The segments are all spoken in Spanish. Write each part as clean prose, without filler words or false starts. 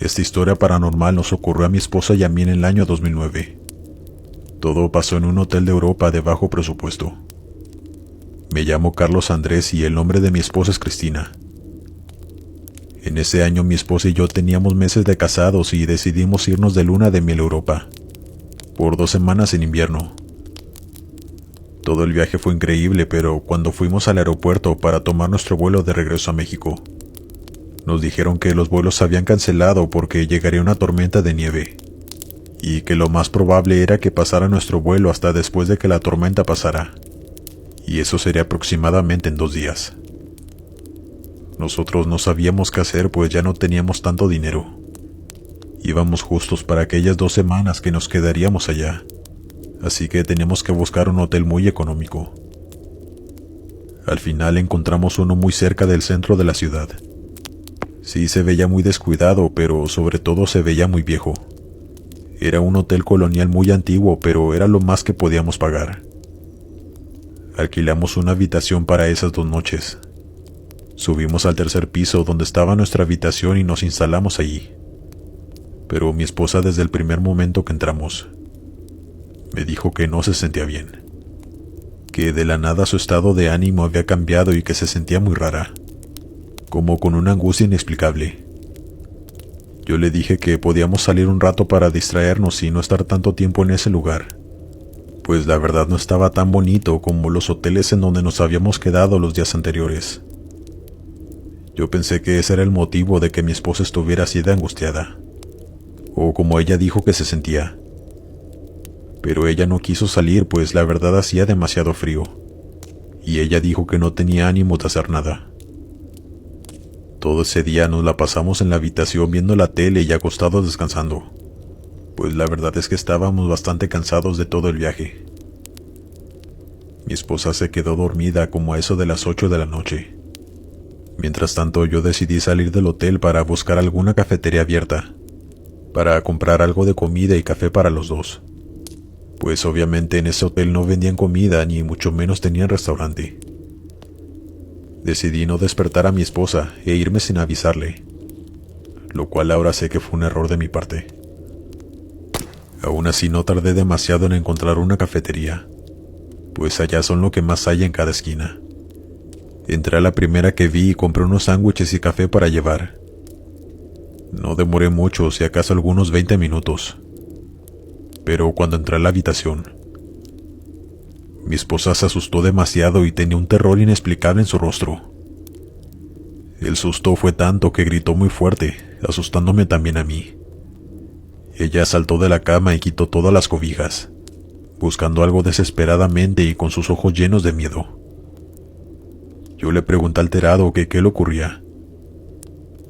Esta historia paranormal nos ocurrió a mi esposa y a mí en el año 2009. Todo pasó en un hotel de Europa de bajo presupuesto. Me llamo Carlos Andrés y el nombre de mi esposa es Cristina. En ese año mi esposa y yo teníamos meses de casados y decidimos irnos de luna de miel a Europa, por 2 semanas en invierno. Todo el viaje fue increíble, pero cuando fuimos al aeropuerto para tomar nuestro vuelo de regreso a México, nos dijeron que los vuelos se habían cancelado porque llegaría una tormenta de nieve, y que lo más probable era que pasara nuestro vuelo hasta después de que la tormenta pasara, y eso sería aproximadamente en 2 días. Nosotros no sabíamos qué hacer, pues ya no teníamos tanto dinero. Íbamos justos para aquellas 2 semanas que nos quedaríamos allá, así que teníamos que buscar un hotel muy económico. Al final encontramos uno muy cerca del centro de la ciudad. Sí, se veía muy descuidado, pero sobre todo se veía muy viejo. Era un hotel colonial muy antiguo, pero era lo más que podíamos pagar. Alquilamos una habitación para esas 2 noches. Subimos al 3er piso donde estaba nuestra habitación y nos instalamos allí. Pero mi esposa desde el primer momento que entramos me dijo que no se sentía bien, que de la nada su estado de ánimo había cambiado y que se sentía muy rara, como con una angustia inexplicable. Yo le dije que podíamos salir un rato para distraernos y no estar tanto tiempo en ese lugar, pues la verdad no estaba tan bonito como los hoteles en donde nos habíamos quedado los días anteriores. Yo pensé que ese era el motivo de que mi esposa estuviera así de angustiada, o como ella dijo que se sentía. Pero ella no quiso salir, pues la verdad hacía demasiado frío, y ella dijo que no tenía ánimo de hacer nada. Todo ese día nos la pasamos en la habitación viendo la tele y acostados descansando, pues la verdad es que estábamos bastante cansados de todo el viaje. Mi esposa se quedó dormida como a eso de las 8 de la noche. Mientras tanto, yo decidí salir del hotel para buscar alguna cafetería abierta, para comprar algo de comida y café para los dos, pues obviamente en ese hotel no vendían comida ni mucho menos tenían restaurante. Decidí no despertar a mi esposa e irme sin avisarle, lo cual ahora sé que fue un error de mi parte. Aún así no tardé demasiado en encontrar una cafetería, pues allá son lo que más hay en cada esquina. Entré a la primera que vi y compré unos sándwiches y café para llevar. No demoré mucho, si acaso algunos 20 minutos. Pero cuando entré a la habitación, mi esposa se asustó demasiado y tenía un terror inexplicable en su rostro. El susto fue tanto que gritó muy fuerte, asustándome también a mí. Ella saltó de la cama y quitó todas las cobijas, buscando algo desesperadamente y con sus ojos llenos de miedo. Yo le pregunté alterado que qué le ocurría,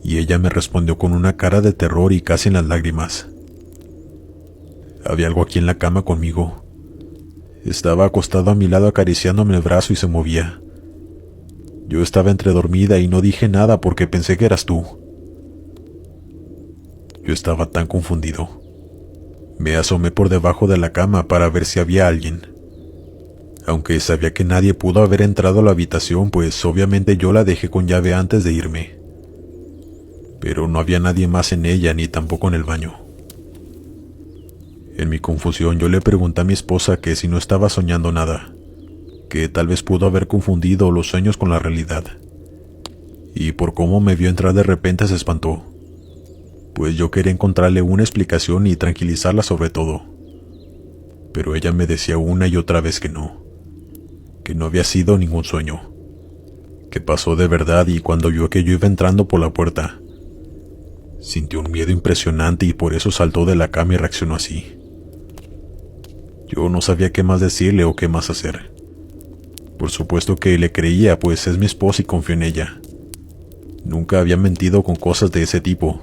y ella me respondió con una cara de terror y casi en las lágrimas. Había algo aquí en la cama conmigo. Estaba acostado a mi lado acariciándome el brazo y se movía. Yo estaba entre dormida y no dije nada porque pensé que eras tú. Yo estaba tan confundido. Me asomé por debajo de la cama para ver si había alguien, aunque sabía que nadie pudo haber entrado a la habitación, pues obviamente yo la dejé con llave antes de irme. Pero no había nadie más en ella ni tampoco en el baño. En mi confusión yo le pregunté a mi esposa que si no estaba soñando nada, que tal vez pudo haber confundido los sueños con la realidad. Y por cómo me vio entrar de repente se espantó, pues yo quería encontrarle una explicación y tranquilizarla sobre todo. Pero ella me decía una y otra vez que no había sido ningún sueño, que pasó de verdad, y cuando vio que yo iba entrando por la puerta, sintió un miedo impresionante y por eso saltó de la cama y reaccionó así. Yo no sabía qué más decirle o qué más hacer. Por supuesto que le creía, pues es mi esposa y confío en ella. Nunca había mentido con cosas de ese tipo.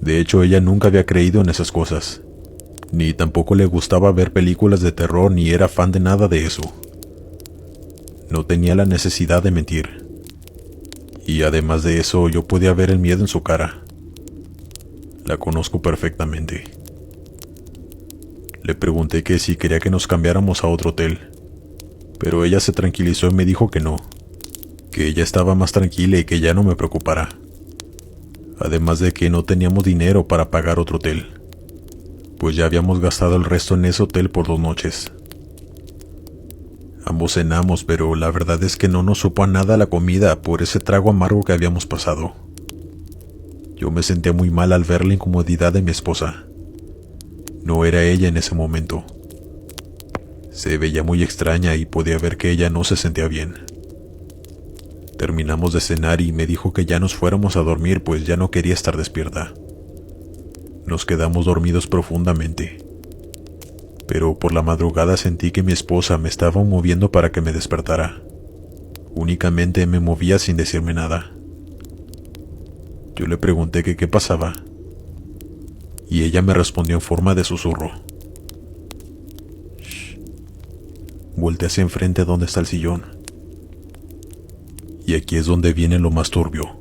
De hecho, ella nunca había creído en esas cosas, ni tampoco le gustaba ver películas de terror ni era fan de nada de eso. No tenía la necesidad de mentir. Y además de eso, yo podía ver el miedo en su cara. La conozco perfectamente. Le pregunté que si quería que nos cambiáramos a otro hotel, pero ella se tranquilizó y me dijo que no, que ella estaba más tranquila y que ya no me preocupara. Además de que no teníamos dinero para pagar otro hotel, pues ya habíamos gastado el resto en ese hotel por 2 noches. Ambos cenamos, pero la verdad es que no nos supo a nada la comida por ese trago amargo que habíamos pasado. Yo me sentía muy mal al ver la incomodidad de mi esposa. No era ella en ese momento. Se veía muy extraña y podía ver que ella no se sentía bien. Terminamos de cenar y me dijo que ya nos fuéramos a dormir, pues ya no quería estar despierta. Nos quedamos dormidos profundamente. Pero por la madrugada sentí que mi esposa me estaba moviendo para que me despertara. Únicamente me movía sin decirme nada. Yo le pregunté que qué pasaba, y ella me respondió en forma de susurro. Shh. Volteé hacia enfrente donde está el sillón. Y aquí es donde viene lo más turbio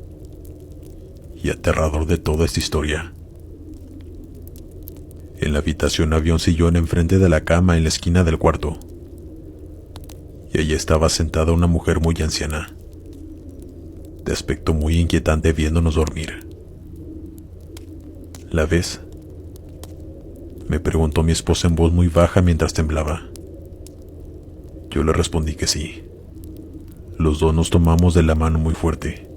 y aterrador de toda esta historia. En la habitación había un sillón enfrente de la cama en la esquina del cuarto, y allí estaba sentada una mujer muy anciana, de aspecto muy inquietante, viéndonos dormir. ¿La ves?, me preguntó mi esposa en voz muy baja mientras temblaba. Yo le respondí que sí. Los dos nos tomamos de la mano muy fuerte.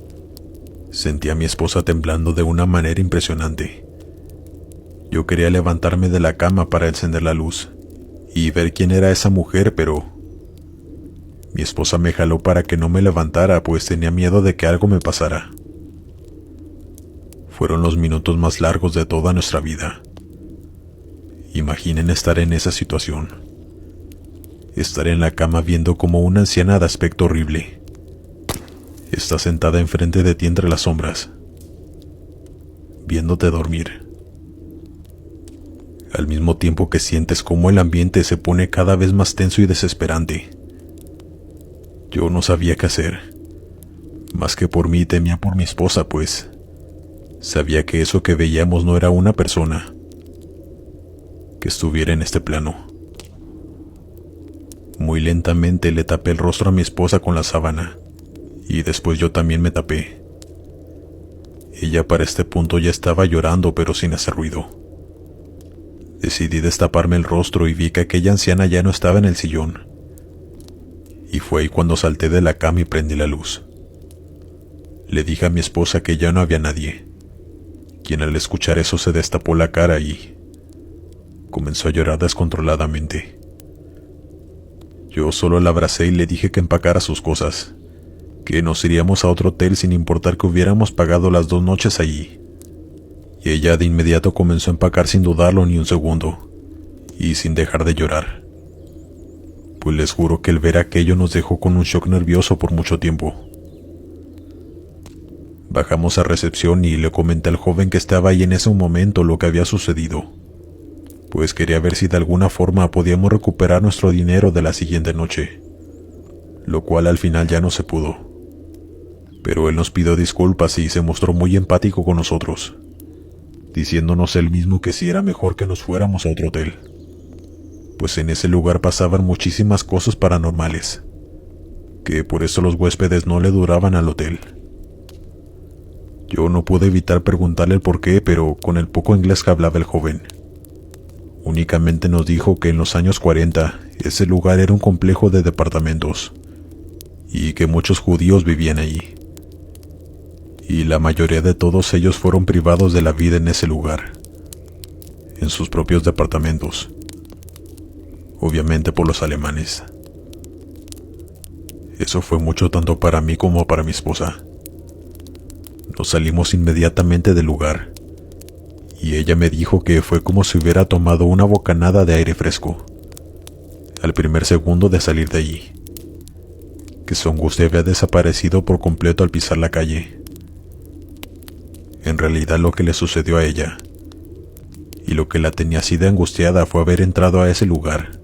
Sentí a mi esposa temblando de una manera impresionante. Yo quería levantarme de la cama para encender la luz y ver quién era esa mujer, pero mi esposa me jaló para que no me levantara, pues tenía miedo de que algo me pasara. Fueron los minutos más largos de toda nuestra vida. Imaginen estar en esa situación. Estar en la cama viendo como una anciana de aspecto horrible está sentada enfrente de ti entre las sombras, viéndote dormir. Al mismo tiempo que sientes cómo el ambiente se pone cada vez más tenso y desesperante. Yo no sabía qué hacer. Más que por mí, temía por mi esposa, pues sabía que eso que veíamos no era una persona que estuviera en este plano. Muy lentamente le tapé el rostro a mi esposa con la sábana, y después yo también me tapé. Ella para este punto ya estaba llorando, pero sin hacer ruido. Decidí destaparme el rostro y vi que aquella anciana ya no estaba en el sillón. Y fue ahí cuando salté de la cama y prendí la luz. Le dije a mi esposa que ya no había nadie, quien al escuchar eso se destapó la cara y comenzó a llorar descontroladamente. Yo solo la abracé y le dije que empacara sus cosas, que nos iríamos a otro hotel sin importar que hubiéramos pagado las 2 noches allí. Y ella de inmediato comenzó a empacar sin dudarlo ni un segundo, y sin dejar de llorar. Pues les juro que el ver aquello nos dejó con un shock nervioso por mucho tiempo. Bajamos a recepción y le comenté al joven que estaba ahí en ese momento lo que había sucedido, pues quería ver si de alguna forma podíamos recuperar nuestro dinero de la siguiente noche, lo cual al final ya no se pudo. Pero él nos pidió disculpas y se mostró muy empático con nosotros, diciéndonos él mismo que sí era mejor que nos fuéramos a otro hotel, pues en ese lugar pasaban muchísimas cosas paranormales, que por eso los huéspedes no le duraban al hotel. Yo no pude evitar preguntarle el por qué, pero con el poco inglés que hablaba el joven, únicamente nos dijo que en los años 40 ese lugar era un complejo de departamentos y que muchos judíos vivían allí, y la mayoría de todos ellos fueron privados de la vida en ese lugar, en sus propios departamentos, obviamente por los alemanes. Eso fue mucho tanto para mí como para mi esposa. Nos salimos inmediatamente del lugar, y ella me dijo que fue como si hubiera tomado una bocanada de aire fresco al primer segundo de salir de allí, que su angustia había desaparecido por completo al pisar la calle. En realidad lo que le sucedió a ella, y lo que la tenía así de angustiada, fue haber entrado a ese lugar,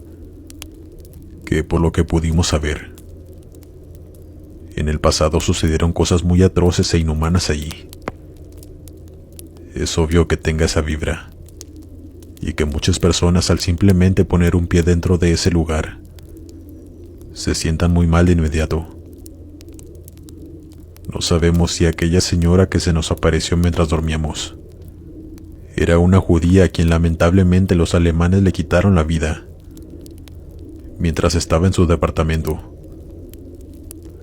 que por lo que pudimos saber, en el pasado sucedieron cosas muy atroces e inhumanas allí. Es obvio que tenga esa vibra, y que muchas personas al simplemente poner un pie dentro de ese lugar, se sientan muy mal de inmediato. No sabemos si aquella señora que se nos apareció mientras dormíamos era una judía a quien lamentablemente los alemanes le quitaron la vida mientras estaba en su departamento,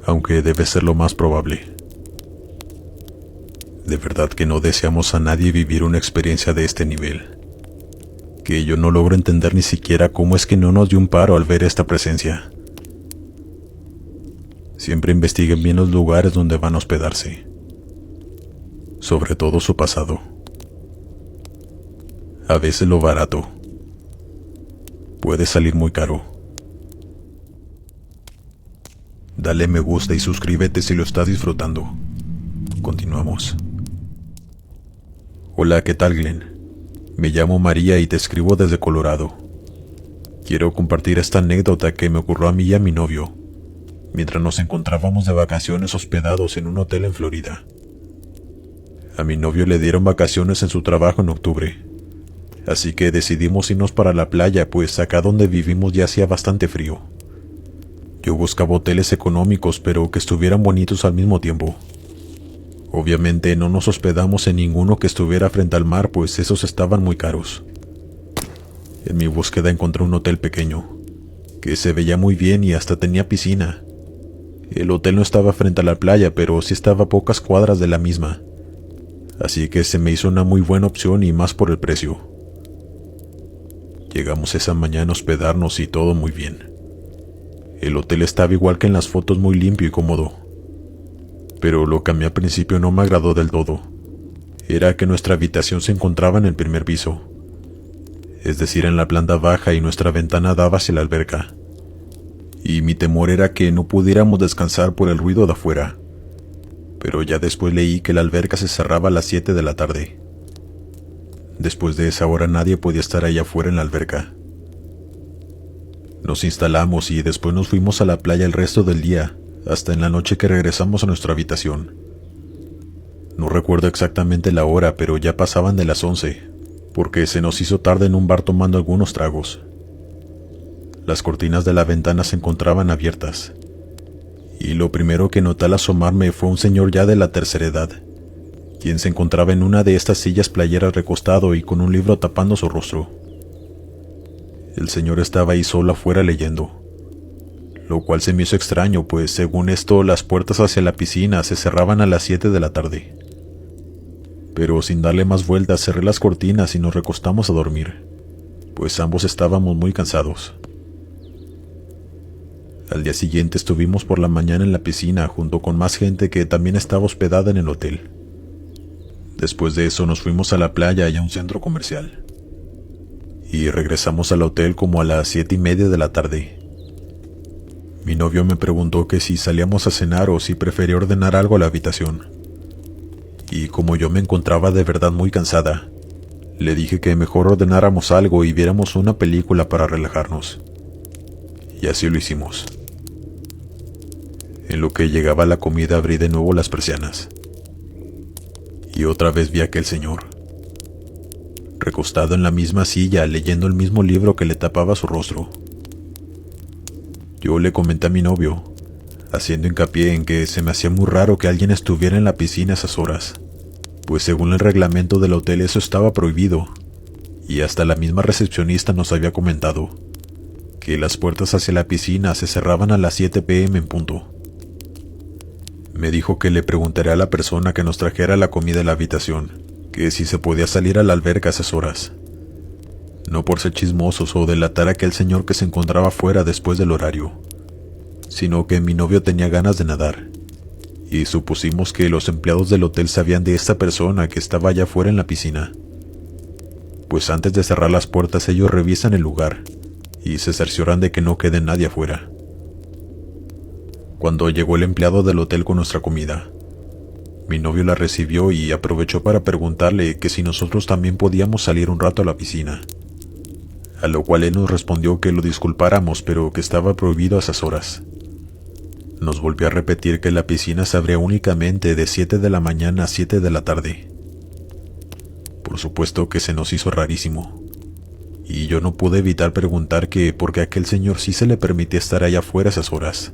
aunque debe ser lo más probable. De verdad que no deseamos a nadie vivir una experiencia de este nivel, que yo no logro entender ni siquiera cómo es que no nos dio un paro al ver esta presencia. Siempre investiguen bien los lugares donde van a hospedarse, sobre todo su pasado. A veces lo barato puede salir muy caro. Dale me gusta y suscríbete si lo estás disfrutando. Continuamos. Hola, ¿qué tal, Glenn? Me llamo María y te escribo desde Colorado. Quiero compartir esta anécdota que me ocurrió a mí y a mi novio mientras nos encontrábamos de vacaciones hospedados en un hotel en Florida. A mi novio le dieron vacaciones en su trabajo en octubre, así que decidimos irnos para la playa, pues acá donde vivimos ya hacía bastante frío. Yo buscaba hoteles económicos, pero que estuvieran bonitos al mismo tiempo. Obviamente no nos hospedamos en ninguno que estuviera frente al mar, pues esos estaban muy caros. En mi búsqueda encontré un hotel pequeño, que se veía muy bien y hasta tenía piscina. El hotel no estaba frente a la playa, pero sí estaba a pocas cuadras de la misma, así que se me hizo una muy buena opción y más por el precio. Llegamos esa mañana a hospedarnos y todo muy bien. El hotel estaba igual que en las fotos, muy limpio y cómodo. Pero lo que a mí al principio no me agradó del todo era que nuestra habitación se encontraba en el primer piso, es decir, en la planta baja, y nuestra ventana daba hacia la alberca. Y mi temor era que no pudiéramos descansar por el ruido de afuera. Pero ya después leí que la alberca se cerraba a las 7 de la tarde. Después de esa hora nadie podía estar allá afuera en la alberca. Nos instalamos y después nos fuimos a la playa el resto del día, hasta en la noche que regresamos a nuestra habitación. No recuerdo exactamente la hora, pero ya pasaban de las 11, porque se nos hizo tarde en un bar tomando algunos tragos. Las cortinas de la ventana se encontraban abiertas, y lo primero que noté al asomarme fue un señor ya de la tercera edad, quien se encontraba en una de estas sillas playeras recostado y con un libro tapando su rostro. El señor estaba ahí solo afuera leyendo, lo cual se me hizo extraño, pues según esto las puertas hacia la piscina se cerraban a las 7 de la tarde. Pero sin darle más vueltas cerré las cortinas y nos recostamos a dormir, pues ambos estábamos muy cansados. Al día siguiente estuvimos por la mañana en la piscina junto con más gente que también estaba hospedada en el hotel. Después de eso nos fuimos a la playa y a un centro comercial, y regresamos al hotel como a las 7:30 de la tarde. Mi novio me preguntó que si salíamos a cenar o si prefería ordenar algo a la habitación, y como yo me encontraba de verdad muy cansada, le dije que mejor ordenáramos algo y viéramos una película para relajarnos, y así lo hicimos. En lo que llegaba la comida abrí de nuevo las persianas, y otra vez vi a aquel señor, recostado en la misma silla leyendo el mismo libro que le tapaba su rostro. Yo le comenté a mi novio, haciendo hincapié en que se me hacía muy raro que alguien estuviera en la piscina a esas horas, pues según el reglamento del hotel eso estaba prohibido, y hasta la misma recepcionista nos había comentado que las puertas hacia la piscina se cerraban a las 7 p.m. en punto. Me dijo que le preguntaría a la persona que nos trajera la comida a la habitación, que si se podía salir a la alberca a esas horas, no por ser chismosos o delatar a aquel señor que se encontraba afuera después del horario, sino que mi novio tenía ganas de nadar, y supusimos que los empleados del hotel sabían de esta persona que estaba allá afuera en la piscina, pues antes de cerrar las puertas ellos revisan el lugar y se cercioran de que no quede nadie afuera. Cuando llegó el empleado del hotel con nuestra comida, mi novio la recibió y aprovechó para preguntarle que si nosotros también podíamos salir un rato a la piscina, a lo cual él nos respondió que lo disculpáramos, pero que estaba prohibido a esas horas. Nos volvió a repetir que la piscina se abría únicamente de 7 de la mañana a 7 de la tarde. Por supuesto que se nos hizo rarísimo, y yo no pude evitar preguntar que por qué a aquel señor sí se le permitía estar allá afuera a esas horas.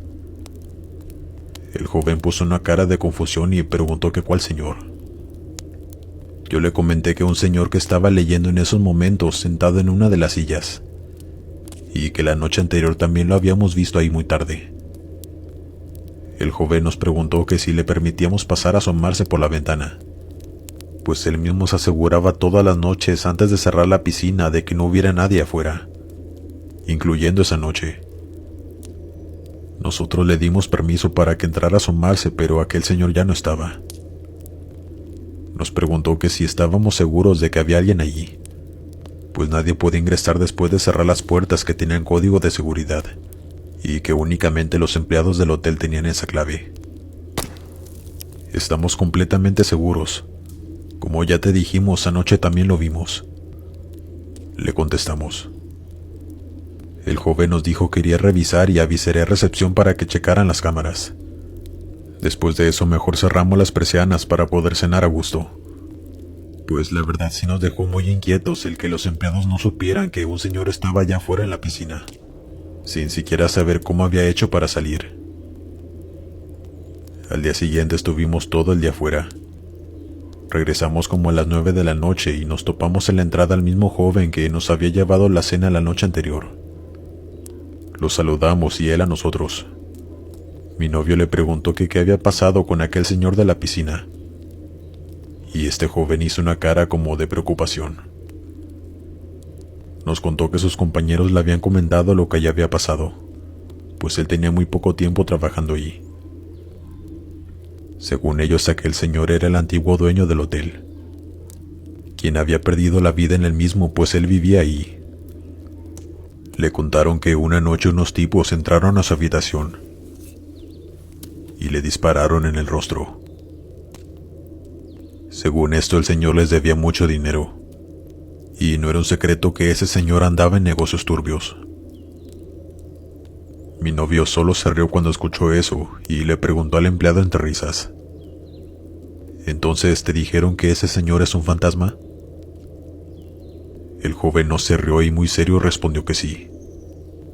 El joven puso una cara de confusión y preguntó que cuál señor. Yo le comenté que un señor que estaba leyendo en esos momentos sentado en una de las sillas, y que la noche anterior también lo habíamos visto ahí muy tarde. El joven nos preguntó que si le permitíamos pasar a asomarse por la ventana, pues él mismo se aseguraba todas las noches antes de cerrar la piscina de que no hubiera nadie afuera, incluyendo esa noche. Nosotros le dimos permiso para que entrara a asomarse, pero aquel señor ya no estaba. Nos preguntó que si estábamos seguros de que había alguien allí, pues nadie podía ingresar después de cerrar las puertas que tenían código de seguridad, y que únicamente los empleados del hotel tenían esa clave. Estamos completamente seguros. Como ya te dijimos, anoche también lo vimos, le contestamos. El joven nos dijo que iría a revisar y avisaré a recepción para que checaran las cámaras. Después de eso mejor cerramos las persianas para poder cenar a gusto. Pues la verdad sí nos dejó muy inquietos el que los empleados no supieran que un señor estaba allá afuera en la piscina, sin siquiera saber cómo había hecho para salir. Al día siguiente estuvimos todo el día afuera. Regresamos como a las 9 de la noche y nos topamos en la entrada al mismo joven que nos había llevado la cena la noche anterior. Lo saludamos y él a nosotros. Mi novio le preguntó que qué había pasado con aquel señor de la piscina, y este joven hizo una cara como de preocupación. Nos contó que sus compañeros le habían comentado lo que ya había pasado, pues él tenía muy poco tiempo trabajando allí. Según ellos, aquel señor era el antiguo dueño del hotel, quien había perdido la vida en el mismo, pues él vivía ahí. Le contaron que una noche unos tipos entraron a su habitación y le dispararon en el rostro. Según esto, el señor les debía mucho dinero, y no era un secreto que ese señor andaba en negocios turbios. Mi novio solo se rió cuando escuchó eso y le preguntó al empleado entre risas: ¿Entonces te dijeron que ese señor es un fantasma? El joven no se rió y muy serio respondió que sí,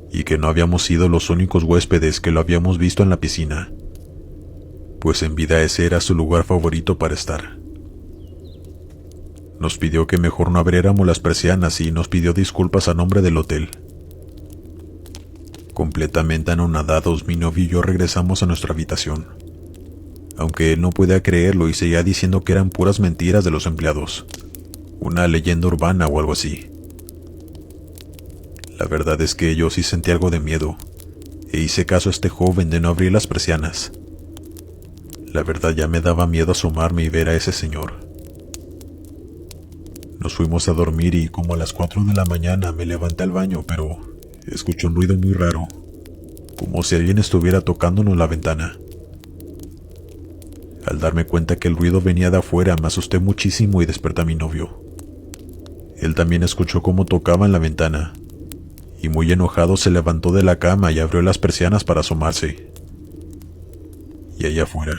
y que no habíamos sido los únicos huéspedes que lo habíamos visto en la piscina, pues en vida ese era su lugar favorito para estar. Nos pidió que mejor no abriéramos las persianas y nos pidió disculpas a nombre del hotel. Completamente anonadados, mi novio y yo regresamos a nuestra habitación, aunque él no podía creerlo y seguía diciendo que eran puras mentiras de los empleados, una leyenda urbana o algo así. La verdad es que yo sí sentí algo de miedo, e hice caso a este joven de no abrir las persianas. La verdad ya me daba miedo asomarme y ver a ese señor. Nos fuimos a dormir y como a las 4 de la mañana me levanté al baño, pero escuché un ruido muy raro, como si alguien estuviera tocándonos la ventana. Al darme cuenta que el ruido venía de afuera, me asusté muchísimo y desperté a mi novio. Él también escuchó cómo tocaban la ventana, y muy enojado se levantó de la cama y abrió las persianas para asomarse. Y allá afuera,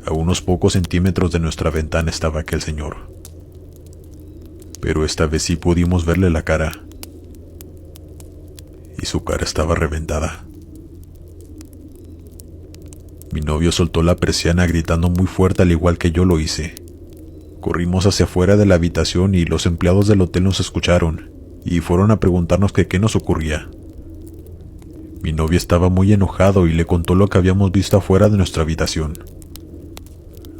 a unos pocos centímetros de nuestra ventana, estaba aquel señor. Pero esta vez sí pudimos verle la cara, y su cara estaba reventada. Mi novio soltó la persiana gritando muy fuerte, al igual que yo lo hice. Corrimos hacia afuera de la habitación y los empleados del hotel nos escucharon y fueron a preguntarnos que qué nos ocurría. Mi novio estaba muy enojado y le contó lo que habíamos visto afuera de nuestra habitación.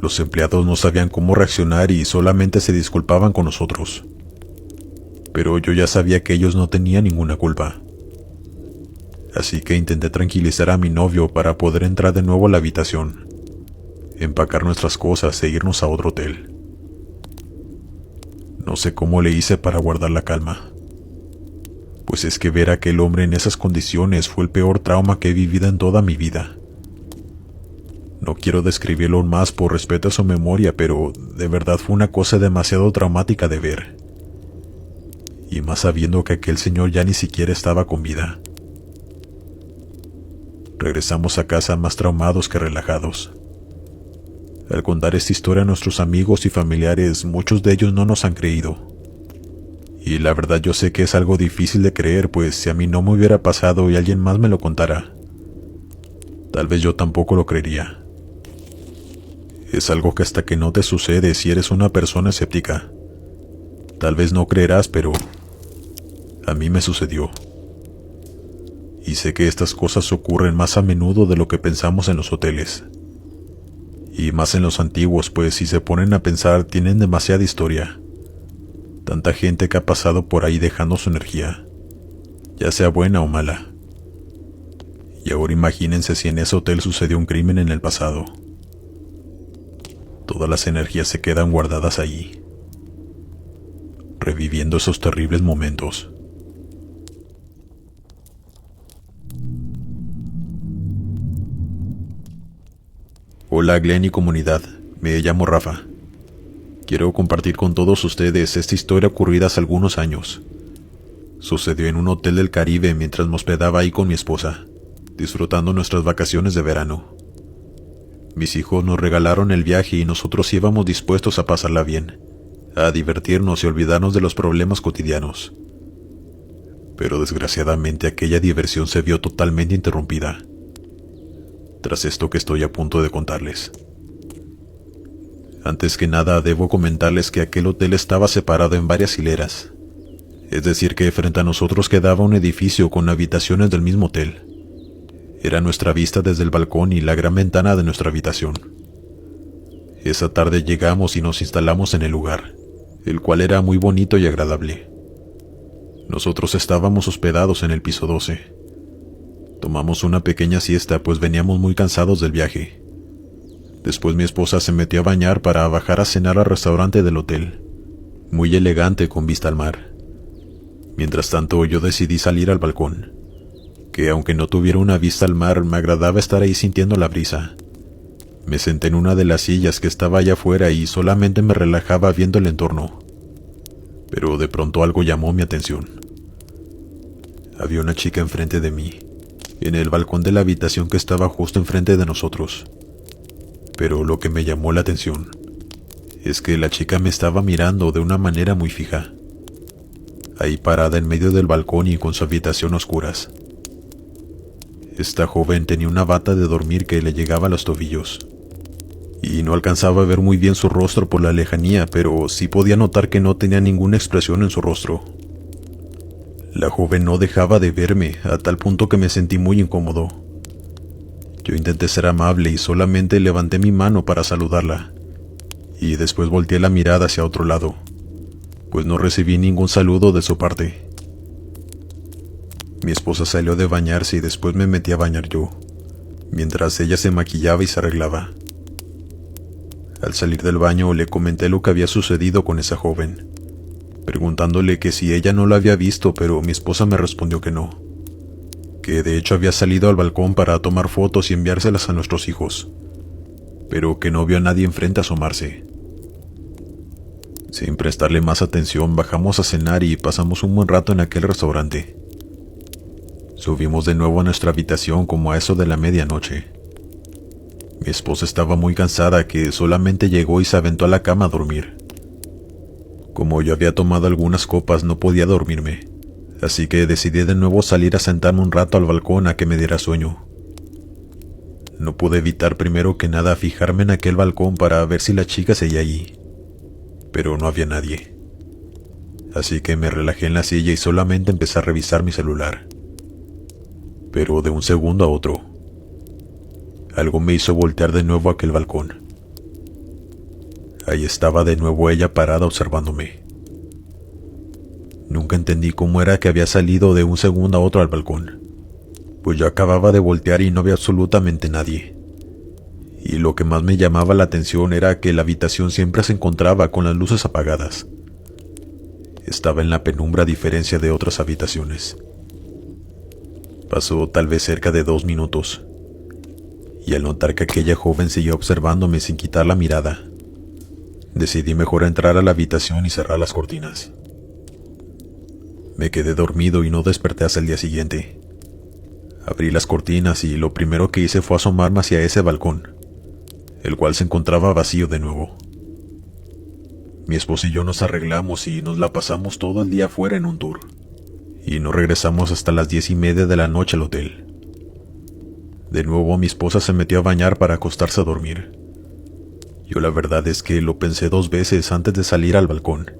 Los empleados no sabían cómo reaccionar y solamente se disculpaban con nosotros. Pero yo ya sabía que ellos no tenían ninguna culpa. Así que intenté tranquilizar a mi novio para poder entrar de nuevo a la habitación, empacar nuestras cosas e irnos a otro hotel. No sé cómo le hice para guardar la calma, pues es que ver a aquel hombre en esas condiciones fue el peor trauma que he vivido en toda mi vida. No quiero describirlo aún más por respeto a su memoria, pero de verdad fue una cosa demasiado traumática de ver. Y más sabiendo que aquel señor ya ni siquiera estaba con vida. Regresamos a casa más traumados que relajados. Al contar esta historia a nuestros amigos y familiares, muchos de ellos no nos han creído. Y la verdad yo sé que es algo difícil de creer, pues si a mí no me hubiera pasado y alguien más me lo contara, Tal vez yo tampoco lo creería. Es algo que hasta que no te sucede si eres una persona escéptica. Tal vez no creerás, pero a mí me sucedió. Y sé que estas cosas ocurren más a menudo de lo que pensamos en los hoteles. Y más en los antiguos, pues si se ponen a pensar tienen demasiada historia. Tanta gente que ha pasado por ahí dejando su energía, ya sea buena o mala. Y ahora imagínense si en ese hotel sucedió un crimen en el pasado. Todas las energías se quedan guardadas allí, reviviendo esos terribles momentos. Hola Glenn y comunidad, me llamo Rafa. Quiero compartir con todos ustedes esta historia ocurrida hace algunos años. Sucedió en un hotel del Caribe mientras me hospedaba ahí con mi esposa, disfrutando nuestras vacaciones de verano. Mis hijos nos regalaron el viaje y nosotros íbamos dispuestos a pasarla bien, a divertirnos y olvidarnos de los problemas cotidianos. Pero desgraciadamente aquella diversión se vio totalmente interrumpida tras esto que estoy a punto de contarles. Antes que nada, debo comentarles que aquel hotel estaba separado en varias hileras. Es decir que frente a nosotros quedaba un edificio con habitaciones del mismo hotel. Era nuestra vista desde el balcón y la gran ventana de nuestra habitación. Esa tarde llegamos y nos instalamos en el lugar, el cual era muy bonito y agradable. Nosotros estábamos hospedados en el piso 12. Tomamos una pequeña siesta pues veníamos muy cansados del viaje. Después mi esposa se metió a bañar para bajar a cenar al restaurante del hotel, muy elegante con vista al mar. Mientras tanto yo decidí salir al balcón, que aunque no tuviera una vista al mar, me agradaba estar ahí sintiendo la brisa. Me senté en una de las sillas que estaba allá afuera y solamente me relajaba viendo el entorno. Pero de pronto algo llamó mi atención. Había una chica enfrente de mí, en el balcón de la habitación que estaba justo enfrente de nosotros. Pero lo que me llamó la atención es que la chica me estaba mirando de una manera muy fija, ahí parada en medio del balcón y con su habitación a oscuras. Esta joven tenía una bata de dormir que le llegaba a los tobillos, y no alcanzaba a ver muy bien su rostro por la lejanía, pero sí podía notar que no tenía ninguna expresión en su rostro. La joven no dejaba de verme, a tal punto que me sentí muy incómodo. Yo intenté ser amable y solamente levanté mi mano para saludarla, y después volteé la mirada hacia otro lado, pues no recibí ningún saludo de su parte. Mi esposa salió de bañarse y después me metí a bañar yo, mientras ella se maquillaba y se arreglaba. Al salir del baño le comenté lo que había sucedido con esa joven, preguntándole que si ella no lo había visto, pero mi esposa me respondió que no, que de hecho había salido al balcón para tomar fotos y enviárselas a nuestros hijos, pero que no vio a nadie enfrente asomarse. Sin prestarle más atención, bajamos a cenar y pasamos un buen rato en aquel restaurante. Subimos de nuevo a nuestra habitación como a eso de la medianoche. Mi esposa estaba muy cansada que solamente llegó y se aventó a la cama a dormir. Como yo había tomado algunas copas no podía dormirme, así que decidí de nuevo salir a sentarme un rato al balcón a que me diera sueño. No pude evitar primero que nada fijarme en aquel balcón para ver si la chica seguía allí, pero no había nadie. Así que me relajé en la silla y solamente empecé a revisar mi celular. Pero de un segundo a otro, algo me hizo voltear de nuevo a aquel balcón. Ahí estaba de nuevo ella parada observándome. Nunca entendí cómo era que había salido de un segundo a otro al balcón, pues yo acababa de voltear y no había absolutamente nadie. Y lo que más me llamaba la atención era que la habitación siempre se encontraba con las luces apagadas. Estaba en la penumbra a diferencia de otras habitaciones. Pasó tal vez cerca de 2 minutos, y al notar que aquella joven seguía observándome sin quitar la mirada, decidí mejor entrar a la habitación y cerrar las cortinas. Me quedé dormido y no desperté hasta el día siguiente. Abrí las cortinas y lo primero que hice fue asomarme hacia ese balcón, el cual se encontraba vacío de nuevo. Mi esposa y yo nos arreglamos y nos la pasamos todo el día afuera en un tour, y no regresamos hasta las 10:30 de la noche al hotel. De nuevo mi esposa se metió a bañar para acostarse a dormir. Yo la verdad es que lo pensé 2 veces antes de salir al balcón,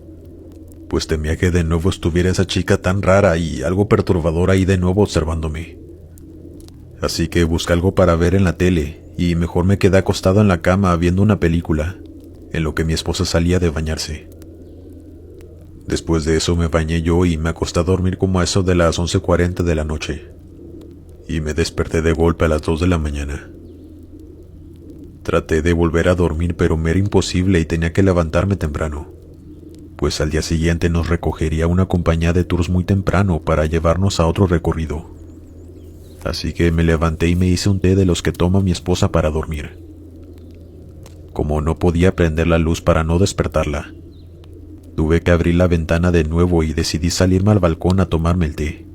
pues temía que de nuevo estuviera esa chica tan rara y algo perturbadora ahí de nuevo observándome. Así que busqué algo para ver en la tele y mejor me quedé acostado en la cama viendo una película, en lo que mi esposa salía de bañarse. Después de eso me bañé yo y me acosté a dormir como a eso de las 11:40 de la noche, y me desperté de golpe a las 2 de la mañana. Traté de volver a dormir, pero me era imposible y tenía que levantarme temprano, pues al día siguiente nos recogería una compañía de tours muy temprano para llevarnos a otro recorrido. Así que me levanté y me hice un té de los que toma mi esposa para dormir. Como no podía prender la luz para no despertarla, tuve que abrir la ventana de nuevo y decidí salirme al balcón a tomarme el té.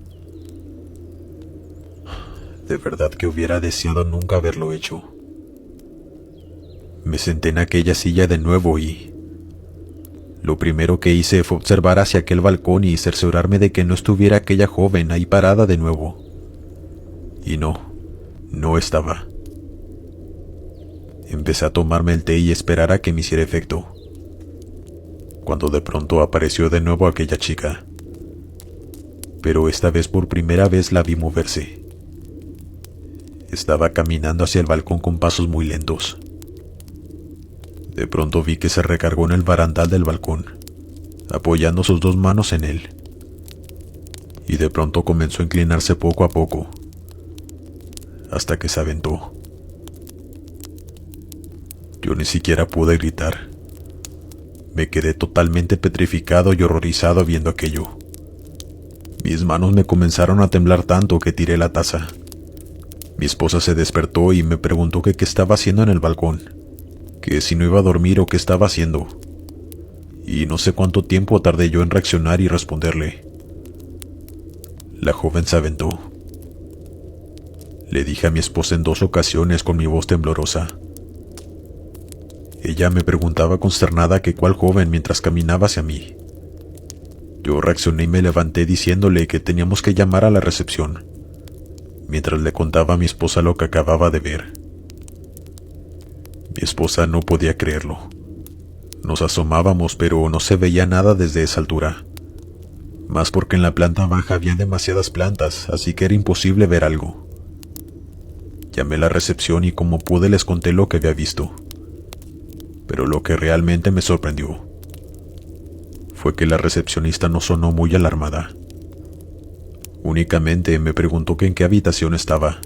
De verdad que hubiera deseado nunca haberlo hecho. Me senté en aquella silla de nuevo y lo primero que hice fue observar hacia aquel balcón y cerciorarme de que no estuviera aquella joven ahí parada de nuevo. Y no estaba. Empecé a tomarme el té y esperar a que me hiciera efecto, cuando de pronto apareció de nuevo aquella chica. Pero esta vez por primera vez la vi moverse. Estaba caminando hacia el balcón con pasos muy lentos. De pronto vi que se recargó en el barandal del balcón, apoyando sus 2 manos en él. Y de pronto comenzó a inclinarse poco a poco, hasta que se aventó. Yo ni siquiera pude gritar. Me quedé totalmente petrificado y horrorizado viendo aquello. Mis manos me comenzaron a temblar tanto que tiré la taza. Mi esposa se despertó y me preguntó que qué estaba haciendo en el balcón, que si no iba a dormir o qué estaba haciendo. Y no sé cuánto tiempo tardé yo en reaccionar y responderle. La joven se aventó. Le dije a mi esposa en 2 ocasiones con mi voz temblorosa. Ella me preguntaba consternada que cuál joven mientras caminaba hacia mí. Yo reaccioné y me levanté diciéndole que teníamos que llamar a la recepción, mientras le contaba a mi esposa lo que acababa de ver. Mi esposa no podía creerlo. Nos asomábamos, pero no se veía nada desde esa altura, más porque en la planta baja había demasiadas plantas, así que era imposible ver algo. Llamé a la recepción y como pude les conté lo que había visto. Pero lo que realmente me sorprendió fue que la recepcionista no sonó muy alarmada. Únicamente me preguntó que en qué habitación estaba,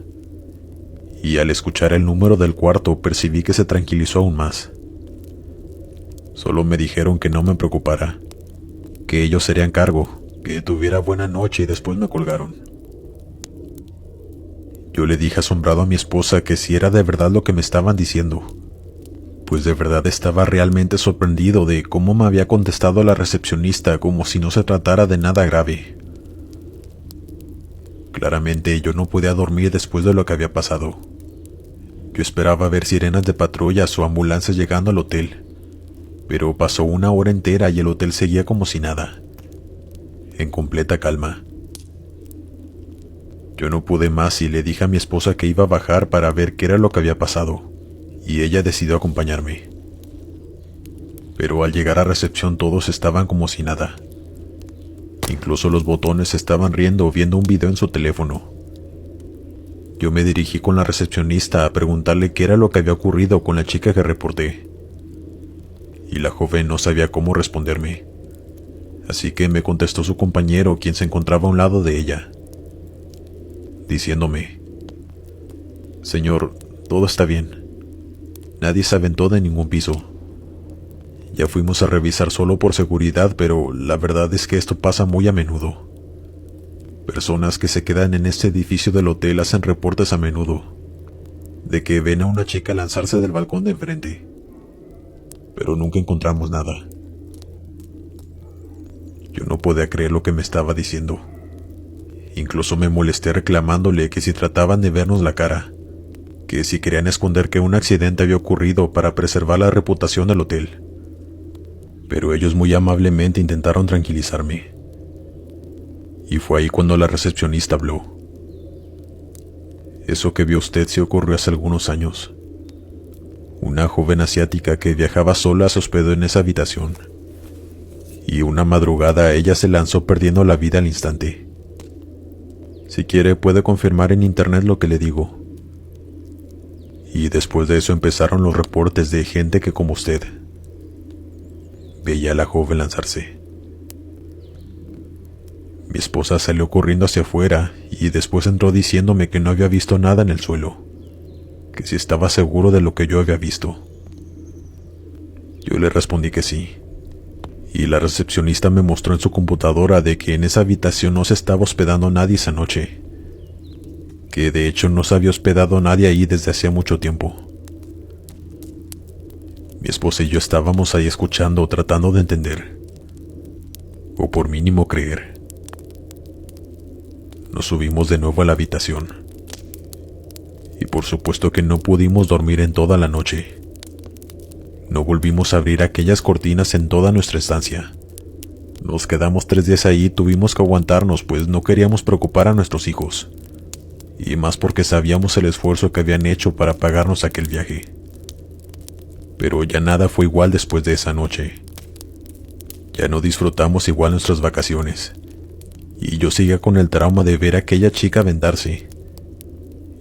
y al escuchar el número del cuarto percibí que se tranquilizó aún más. Solo me dijeron que no me preocupara, que ellos serían cargo, que tuviera buena noche y después me colgaron. Yo le dije asombrado a mi esposa que si era de verdad lo que me estaban diciendo, pues de verdad estaba realmente sorprendido de cómo me había contestado la recepcionista como si no se tratara de nada grave. Claramente yo no podía dormir después de lo que había pasado. Yo esperaba ver sirenas de patrullas o ambulancias llegando al hotel, pero pasó 1 hora entera y el hotel seguía como si nada, en completa calma. Yo no pude más y le dije a mi esposa que iba a bajar para ver qué era lo que había pasado, y ella decidió acompañarme. Pero al llegar a recepción todos estaban como si nada. Incluso los botones estaban riendo o viendo un video en su teléfono. Yo me dirigí con la recepcionista a preguntarle qué era lo que había ocurrido con la chica que reporté. Y la joven no sabía cómo responderme. Así que me contestó su compañero, quien se encontraba a un lado de ella, diciéndome: Señor, todo está bien. Nadie se aventó de ningún piso. Ya fuimos a revisar solo por seguridad, pero la verdad es que esto pasa muy a menudo. Personas que se quedan en este edificio del hotel hacen reportes a menudo de que ven a una chica lanzarse del balcón de enfrente, pero nunca encontramos nada. Yo no podía creer lo que me estaba diciendo. Incluso me molesté reclamándole que si trataban de vernos la cara, que si querían esconder que un accidente había ocurrido para preservar la reputación del hotel. Pero ellos muy amablemente intentaron tranquilizarme. Y fue ahí cuando la recepcionista habló. Eso que vio usted se ocurrió hace algunos años. Una joven asiática que viajaba sola se hospedó en esa habitación. Y una madrugada ella se lanzó perdiendo la vida al instante. Si quiere puede confirmar en internet lo que le digo. Y después de eso empezaron los reportes de gente que, como usted, veía a la joven lanzarse. Mi esposa salió corriendo hacia afuera y después entró diciéndome que no había visto nada en el suelo, que si estaba seguro de lo que yo había visto. Yo le respondí que sí, y la recepcionista me mostró en su computadora de que en esa habitación no se estaba hospedando nadie esa noche, que de hecho no se había hospedado nadie ahí desde hacía mucho tiempo. Mi esposa y yo estábamos ahí escuchando, tratando de entender, o por mínimo creer. Nos subimos de nuevo a la habitación, y por supuesto que no pudimos dormir en toda la noche. No volvimos a abrir aquellas cortinas en toda nuestra estancia. Nos quedamos 3 días ahí y tuvimos que aguantarnos, pues no queríamos preocupar a nuestros hijos, y más porque sabíamos el esfuerzo que habían hecho para pagarnos aquel viaje. Pero ya nada fue igual después de esa noche. Ya no disfrutamos igual nuestras vacaciones, y yo seguía con el trauma de ver a aquella chica vendarse,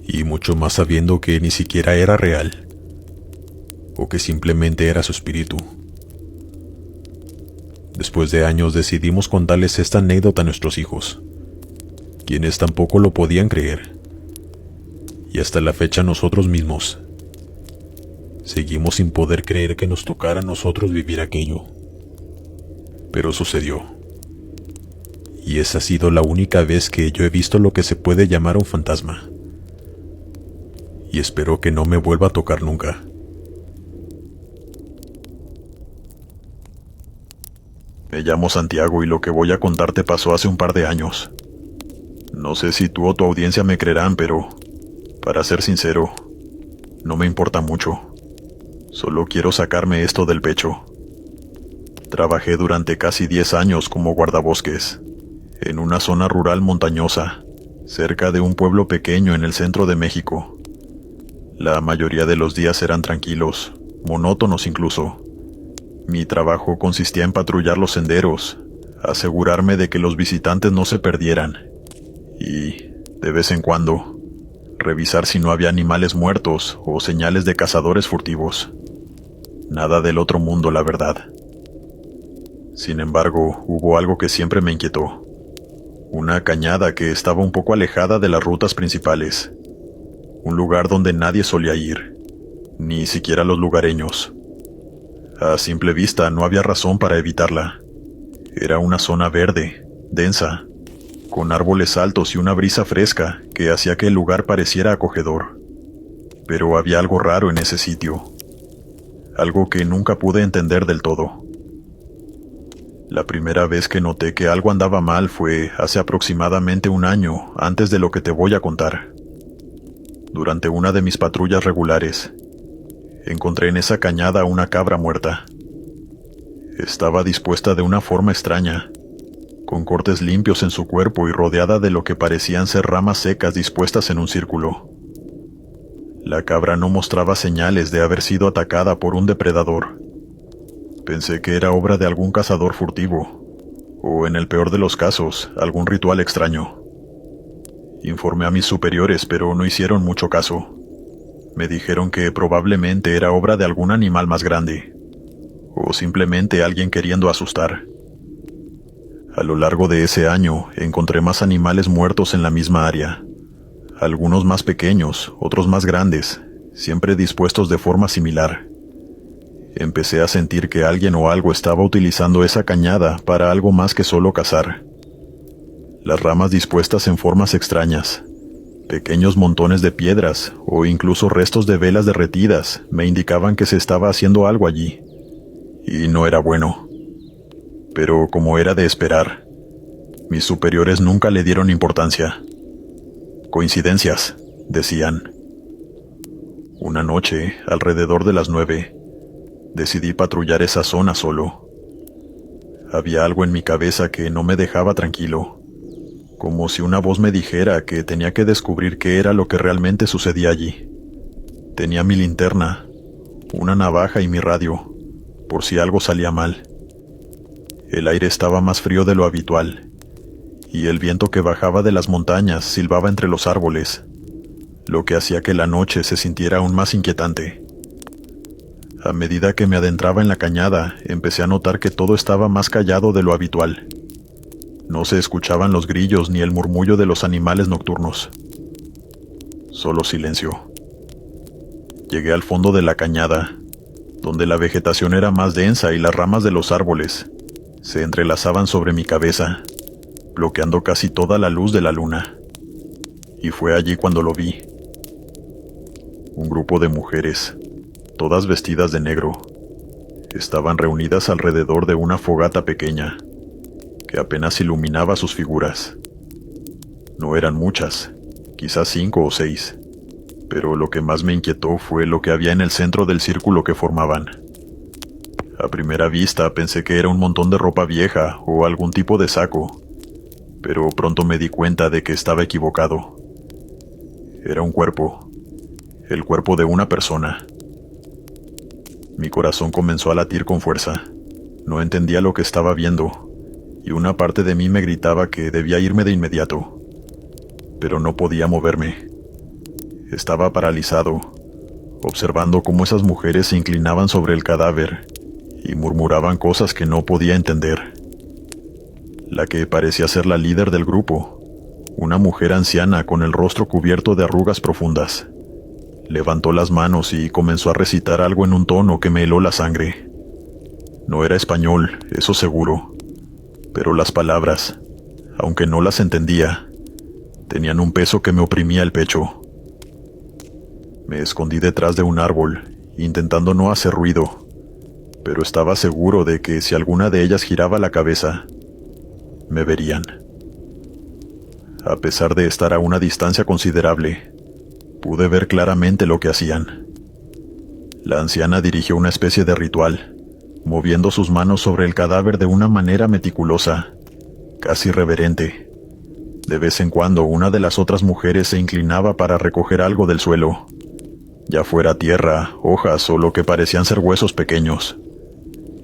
y mucho más sabiendo que ni siquiera era real, o que simplemente era su espíritu. Después de años decidimos contarles esta anécdota a nuestros hijos, quienes tampoco lo podían creer, y hasta la fecha nosotros mismos seguimos sin poder creer que nos tocara a nosotros vivir aquello. Pero sucedió, y esa ha sido la única vez que yo he visto lo que se puede llamar un fantasma, y espero que no me vuelva a tocar nunca. Me llamo Santiago y lo que voy a contarte pasó hace un par de años. No sé si tú o tu audiencia me creerán, pero, para ser sincero, no me importa mucho. Solo quiero sacarme esto del pecho. Trabajé durante casi 10 años como guardabosques, en una zona rural montañosa, cerca de un pueblo pequeño en el centro de México. La mayoría de los días eran tranquilos, monótonos incluso. Mi trabajo consistía en patrullar los senderos, asegurarme de que los visitantes no se perdieran, y, de vez en cuando, revisar si no había animales muertos o señales de cazadores furtivos. Nada del otro mundo, la verdad. Sin embargo, hubo algo que siempre me inquietó. Una cañada que estaba un poco alejada de las rutas principales. Un lugar donde nadie solía ir, ni siquiera los lugareños. A simple vista no había razón para evitarla. Era una zona verde, densa, con árboles altos y una brisa fresca que hacía que el lugar pareciera acogedor. Pero había algo raro en ese sitio. Algo que nunca pude entender del todo. La primera vez que noté que algo andaba mal fue hace aproximadamente un año antes de lo que te voy a contar. Durante una de mis patrullas regulares, encontré en esa cañada una cabra muerta. Estaba dispuesta de una forma extraña, con cortes limpios en su cuerpo y rodeada de lo que parecían ser ramas secas dispuestas en un círculo. La cabra no mostraba señales de haber sido atacada por un depredador. Pensé que era obra de algún cazador furtivo, o en el peor de los casos, algún ritual extraño. Informé a mis superiores, pero no hicieron mucho caso. Me dijeron que probablemente era obra de algún animal más grande, o simplemente alguien queriendo asustar. A lo largo de ese año, encontré más animales muertos en la misma área. Algunos más pequeños, otros más grandes, siempre dispuestos de forma similar. Empecé a sentir que alguien o algo estaba utilizando esa cañada para algo más que solo cazar. Las ramas dispuestas en formas extrañas, pequeños montones de piedras o incluso restos de velas derretidas me indicaban que se estaba haciendo algo allí. Y no era bueno. Pero como era de esperar, mis superiores nunca le dieron importancia. Coincidencias, decían. Una noche, alrededor de las 9, decidí patrullar esa zona solo. Había algo en mi cabeza que no me dejaba tranquilo. como si una voz me dijera que tenía que descubrir qué era lo que realmente sucedía allí. Tenía mi linterna, una navaja y mi radio, por si algo salía mal. El aire estaba más frío de lo habitual, y el viento que bajaba de las montañas silbaba entre los árboles, lo que hacía que la noche se sintiera aún más inquietante. A medida que me adentraba en la cañada, empecé a notar que todo estaba más callado de lo habitual. No se escuchaban los grillos ni el murmullo de los animales nocturnos. Solo silencio. Llegué al fondo de la cañada, donde la vegetación era más densa y las ramas de los árboles se entrelazaban sobre mi cabeza, bloqueando casi toda la luz de la luna. Y fue allí cuando lo vi. Un grupo de mujeres, todas vestidas de negro, estaban reunidas alrededor de una fogata pequeña, que apenas iluminaba sus figuras. No eran muchas, quizás 5 o 6, pero lo que más me inquietó fue lo que había en el centro del círculo que formaban. A primera vista pensé que era un montón de ropa vieja o algún tipo de saco, pero pronto me di cuenta de que estaba equivocado. Era un cuerpo, el cuerpo de una persona. Mi corazón comenzó a latir con fuerza. No entendía lo que estaba viendo, y una parte de mí me gritaba que debía irme de inmediato, pero no podía moverme. Estaba paralizado, observando cómo esas mujeres se inclinaban sobre el cadáver y murmuraban cosas que no podía entender. La que parecía ser la líder del grupo, una mujer anciana con el rostro cubierto de arrugas profundas, levantó las manos y comenzó a recitar algo en un tono que me heló la sangre. No era español, eso seguro, pero las palabras, aunque no las entendía, tenían un peso que me oprimía el pecho. Me escondí detrás de un árbol, intentando no hacer ruido, pero estaba seguro de que si alguna de ellas giraba la cabeza, me verían. A pesar de estar a una distancia considerable, pude ver claramente lo que hacían. La anciana dirigió una especie de ritual, moviendo sus manos sobre el cadáver de una manera meticulosa, casi reverente. De vez en cuando una de las otras mujeres se inclinaba para recoger algo del suelo, ya fuera tierra, hojas o lo que parecían ser huesos pequeños,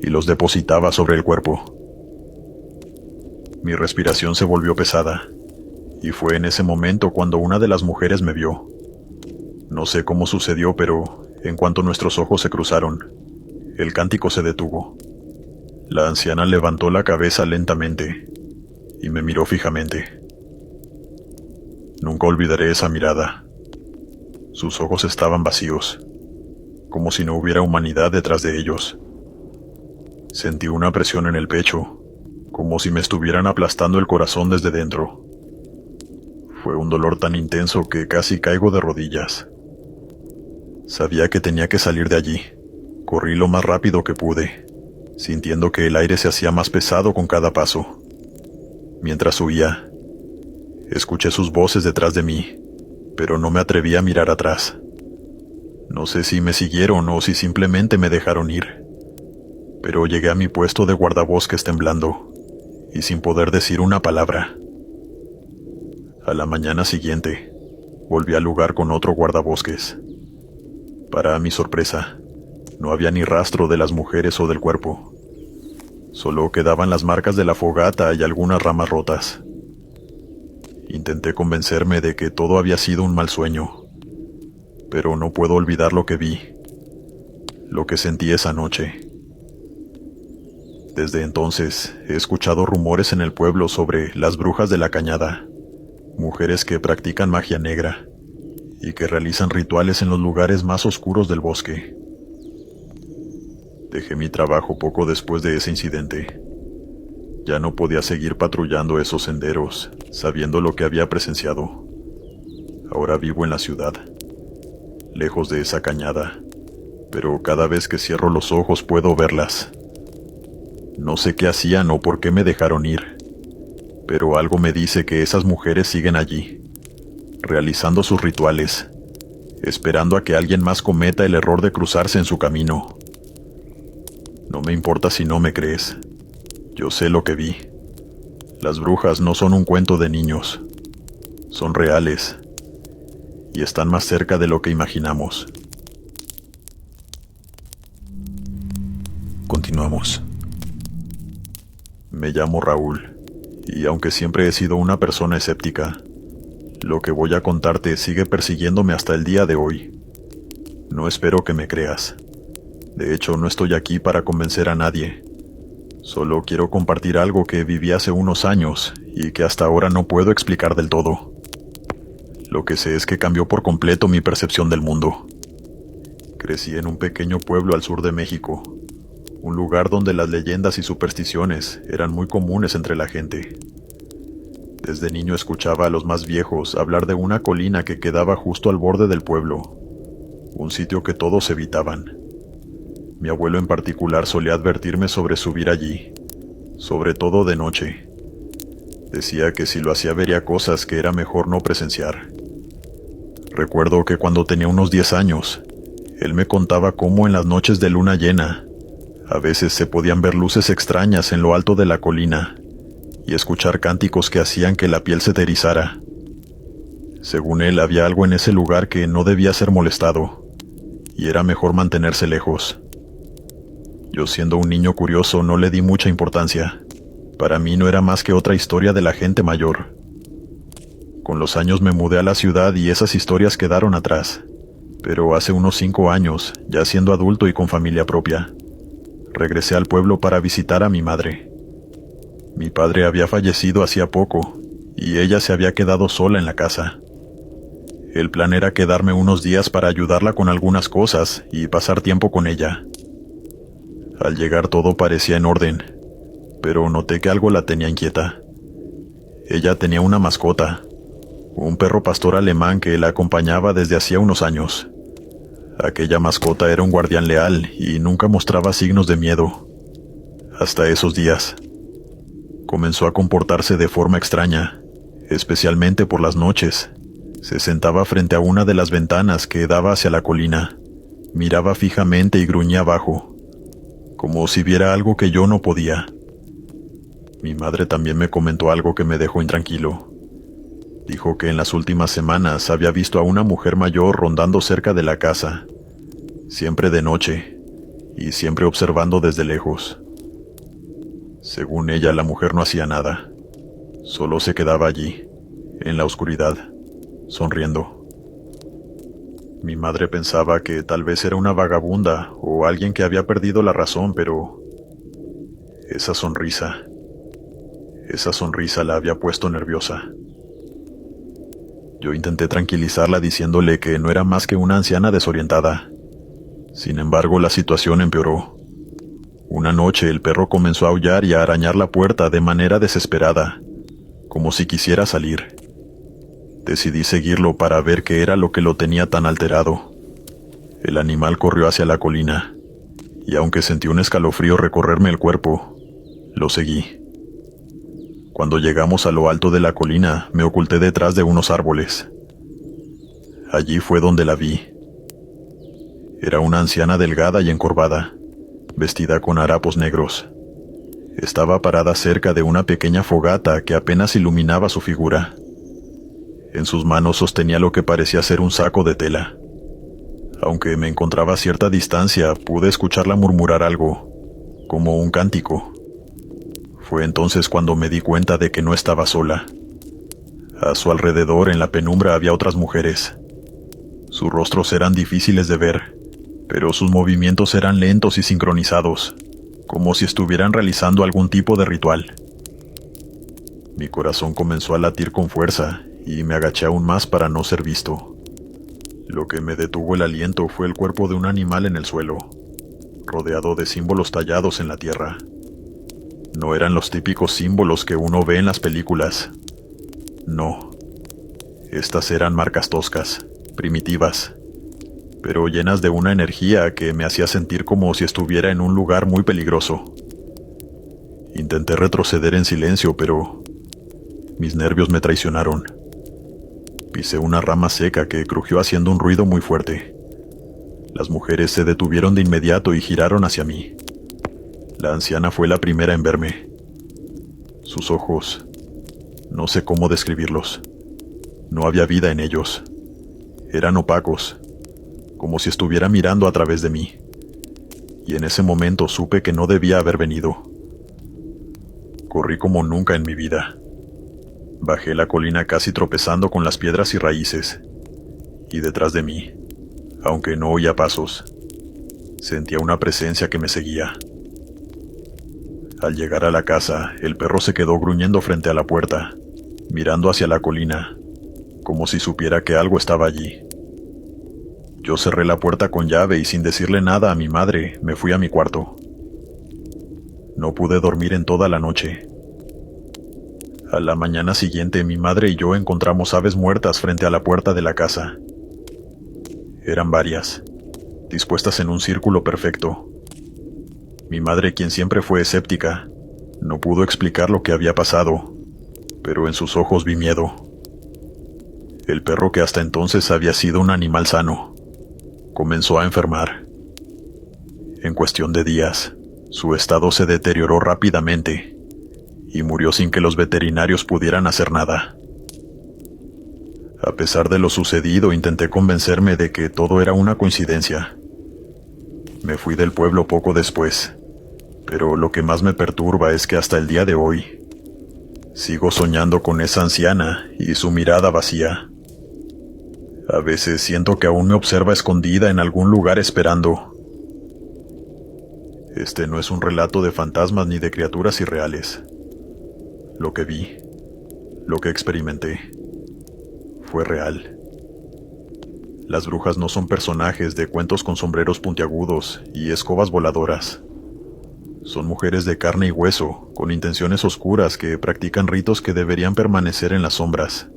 y los depositaba sobre el cuerpo. Mi respiración se volvió pesada, y fue en ese momento cuando una de las mujeres me vio. No sé cómo sucedió, pero en cuanto nuestros ojos se cruzaron, el cántico se detuvo. La anciana levantó la cabeza lentamente y me miró fijamente. Nunca olvidaré esa mirada. Sus ojos estaban vacíos, como si no hubiera humanidad detrás de ellos. Sentí una presión en el pecho, como si me estuvieran aplastando el corazón desde dentro. Fue un dolor tan intenso que casi caigo de rodillas. Sabía que tenía que salir de allí. Corrí lo más rápido que pude, sintiendo que el aire se hacía más pesado con cada paso. Mientras huía, escuché sus voces detrás de mí, pero no me atreví a mirar atrás. No sé si me siguieron o si simplemente me dejaron ir, pero llegué a mi puesto de guardabosques temblando y sin poder decir una palabra. A la mañana siguiente, volví al lugar con otro guardabosques. Para mi sorpresa, no había ni rastro de las mujeres o del cuerpo. Solo quedaban las marcas de la fogata y algunas ramas rotas. Intenté convencerme de que todo había sido un mal sueño, pero no puedo olvidar lo que vi, lo que sentí esa noche. Desde entonces he escuchado rumores en el pueblo sobre las brujas de la cañada, mujeres que practican magia negra y que realizan rituales en los lugares más oscuros del bosque. Dejé mi trabajo poco después de ese incidente. Ya no podía seguir patrullando esos senderos, sabiendo lo que había presenciado. Ahora vivo en la ciudad, lejos de esa cañada, pero cada vez que cierro los ojos puedo verlas. No sé qué hacían o por qué me dejaron ir, pero algo me dice que esas mujeres siguen allí, realizando sus rituales, esperando a que alguien más cometa el error de cruzarse en su camino. No me importa si no me crees. Yo sé lo que vi. Las brujas no son un cuento de niños. Son reales. Y están más cerca de lo que imaginamos. Continuamos. Me llamo Raúl, y aunque siempre he sido una persona escéptica, lo que voy a contarte sigue persiguiéndome hasta el día de hoy. No espero que me creas. De hecho, no estoy aquí para convencer a nadie. Solo quiero compartir algo que viví hace unos años y que hasta ahora no puedo explicar del todo. Lo que sé es que cambió por completo mi percepción del mundo. Crecí en un pequeño pueblo al sur de México, un lugar donde las leyendas y supersticiones eran muy comunes entre la gente. Desde niño escuchaba a los más viejos hablar de una colina que quedaba justo al borde del pueblo, un sitio que todos evitaban. Mi abuelo en particular solía advertirme sobre subir allí, sobre todo de noche. Decía que si lo hacía vería cosas que era mejor no presenciar. Recuerdo que cuando tenía unos 10 años, él me contaba cómo en las noches de luna llena, a veces se podían ver luces extrañas en lo alto de la colina y escuchar cánticos que hacían que la piel se te erizara. Según él, había algo en ese lugar que no debía ser molestado, y era mejor mantenerse lejos. Yo, siendo un niño curioso, no le di mucha importancia. Para mí no era más que otra historia de la gente mayor. Con los años me mudé a la ciudad y esas historias quedaron atrás. Pero hace unos 5 años, ya siendo adulto y con familia propia, regresé al pueblo para visitar a mi madre. Mi padre había fallecido hacía poco, y ella se había quedado sola en la casa. El plan era quedarme unos días para ayudarla con algunas cosas y pasar tiempo con ella. Al llegar todo parecía en orden, pero noté que algo la tenía inquieta. Ella tenía una mascota, un perro pastor alemán que la acompañaba desde hacía unos años. Aquella mascota era un guardián leal y nunca mostraba signos de miedo. Hasta esos días. Comenzó a comportarse de forma extraña, especialmente por las noches. Se sentaba frente a una de las ventanas que daba hacia la colina, miraba fijamente y gruñía bajo, como si viera algo que yo no podía. Mi madre también me comentó algo que me dejó intranquilo. Dijo que en las últimas semanas había visto a una mujer mayor rondando cerca de la casa, siempre de noche, y siempre observando desde lejos. Según ella, la mujer no hacía nada, solo se quedaba allí, en la oscuridad, sonriendo. Mi madre pensaba que tal vez era una vagabunda o alguien que había perdido la razón, pero esa sonrisa la había puesto nerviosa. Yo intenté tranquilizarla diciéndole que no era más que una anciana desorientada. Sin embargo, la situación empeoró. Una noche el perro comenzó a aullar y a arañar la puerta de manera desesperada, como si quisiera salir. Decidí seguirlo para ver qué era lo que lo tenía tan alterado. El animal corrió hacia la colina, y aunque sentí un escalofrío recorrerme el cuerpo, lo seguí. Cuando llegamos a lo alto de la colina, me oculté detrás de unos árboles. Allí fue donde la vi. Era una anciana delgada y encorvada, vestida con harapos negros. Estaba parada cerca de una pequeña fogata que apenas iluminaba su figura. En sus manos sostenía lo que parecía ser un saco de tela. Aunque me encontraba a cierta distancia, pude escucharla murmurar algo, como un cántico. Fue entonces cuando me di cuenta de que no estaba sola. A su alrededor, en la penumbra, había otras mujeres. Sus rostros eran difíciles de ver, pero sus movimientos eran lentos y sincronizados, como si estuvieran realizando algún tipo de ritual. Mi corazón comenzó a latir con fuerza y me agaché aún más para no ser visto. Lo que me detuvo el aliento fue el cuerpo de un animal en el suelo, rodeado de símbolos tallados en la tierra. No eran los típicos símbolos que uno ve en las películas. No. Estas eran marcas toscas, primitivas, pero llenas de una energía que me hacía sentir como si estuviera en un lugar muy peligroso. Intenté retroceder en silencio, pero mis nervios me traicionaron. Pisé una rama seca que crujió haciendo un ruido muy fuerte. Las mujeres se detuvieron de inmediato y giraron hacia mí. La anciana fue la primera en verme. Sus ojos, No sé cómo describirlos. No había vida en ellos. Eran opacos, como si estuviera mirando a través de mí. Y en ese momento supe que no debía haber venido. Corrí como nunca en mi vida. Bajé la colina casi tropezando con las piedras y raíces. Y detrás de mí, aunque no oía pasos, sentía una presencia que me seguía. Al llegar a la casa, el perro se quedó gruñendo frente a la puerta, mirando hacia la colina, como si supiera que algo estaba allí. Yo cerré la puerta con llave y sin decirle nada a mi madre, me fui a mi cuarto. No pude dormir en toda la noche. A la mañana siguiente, mi madre y yo encontramos aves muertas frente a la puerta de la casa. Eran varias, dispuestas en un círculo perfecto. Mi madre, quien siempre fue escéptica, no pudo explicar lo que había pasado, pero en sus ojos vi miedo. El perro, que hasta entonces había sido un animal sano, comenzó a enfermar. En cuestión de días, su estado se deterioró rápidamente y murió sin que los veterinarios pudieran hacer nada. A pesar de lo sucedido, intenté convencerme de que todo era una coincidencia. Me fui del pueblo poco después, pero lo que más me perturba es que hasta el día de hoy sigo soñando con esa anciana y su mirada vacía. A veces siento que aún me observa escondida en algún lugar esperando. Este no es un relato de fantasmas ni de criaturas irreales. Lo que vi, lo que experimenté, fue real. Las brujas no son personajes de cuentos con sombreros puntiagudos y escobas voladoras. Son mujeres de carne y hueso, con intenciones oscuras que practican ritos que deberían permanecer en las sombras.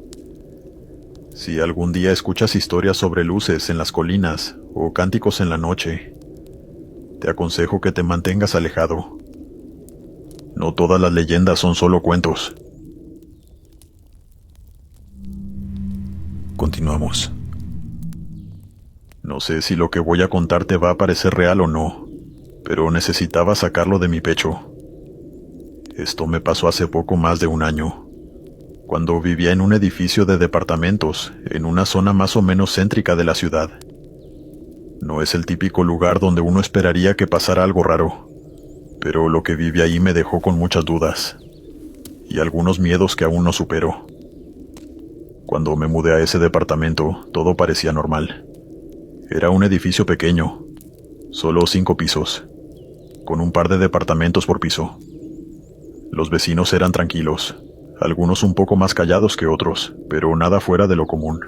Si algún día escuchas historias sobre luces en las colinas o cánticos en la noche, te aconsejo que te mantengas alejado. No todas las leyendas son solo cuentos. Continuamos. No sé si lo que voy a contar te va a parecer real o no, pero necesitaba sacarlo de mi pecho. Esto me pasó hace poco más de un año, cuando vivía en un edificio de departamentos, en una zona más o menos céntrica de la ciudad. No es el típico lugar donde uno esperaría que pasara algo raro, pero lo que viví ahí me dejó con muchas dudas, y algunos miedos que aún no supero. Cuando me mudé a ese departamento, todo parecía normal. Era un edificio pequeño, solo 5 pisos, con un par de departamentos por piso. Los vecinos eran tranquilos, algunos un poco más callados que otros, pero nada fuera de lo común.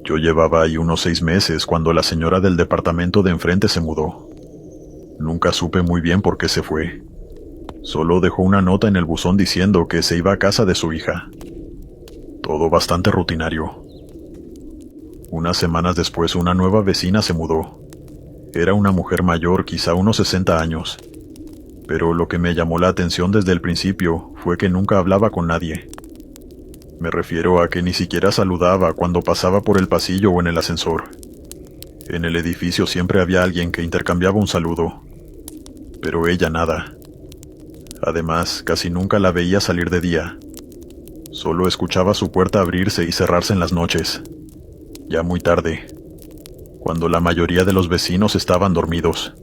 Yo llevaba ahí unos 6 meses cuando la señora del departamento de enfrente se mudó. Nunca supe muy bien por qué se fue. Solo dejó una nota en el buzón diciendo que se iba a casa de su hija. Todo bastante rutinario. Unas semanas después, una nueva vecina se mudó. Era una mujer mayor, quizá unos 60 años. Pero lo que me llamó la atención desde el principio fue que nunca hablaba con nadie. Me refiero a que ni siquiera saludaba cuando pasaba por el pasillo o en el ascensor. En el edificio siempre había alguien que intercambiaba un saludo, pero ella nada. Además, casi nunca la veía salir de día. Solo escuchaba su puerta abrirse y cerrarse en las noches, ya muy tarde, cuando la mayoría de los vecinos estaban dormidos.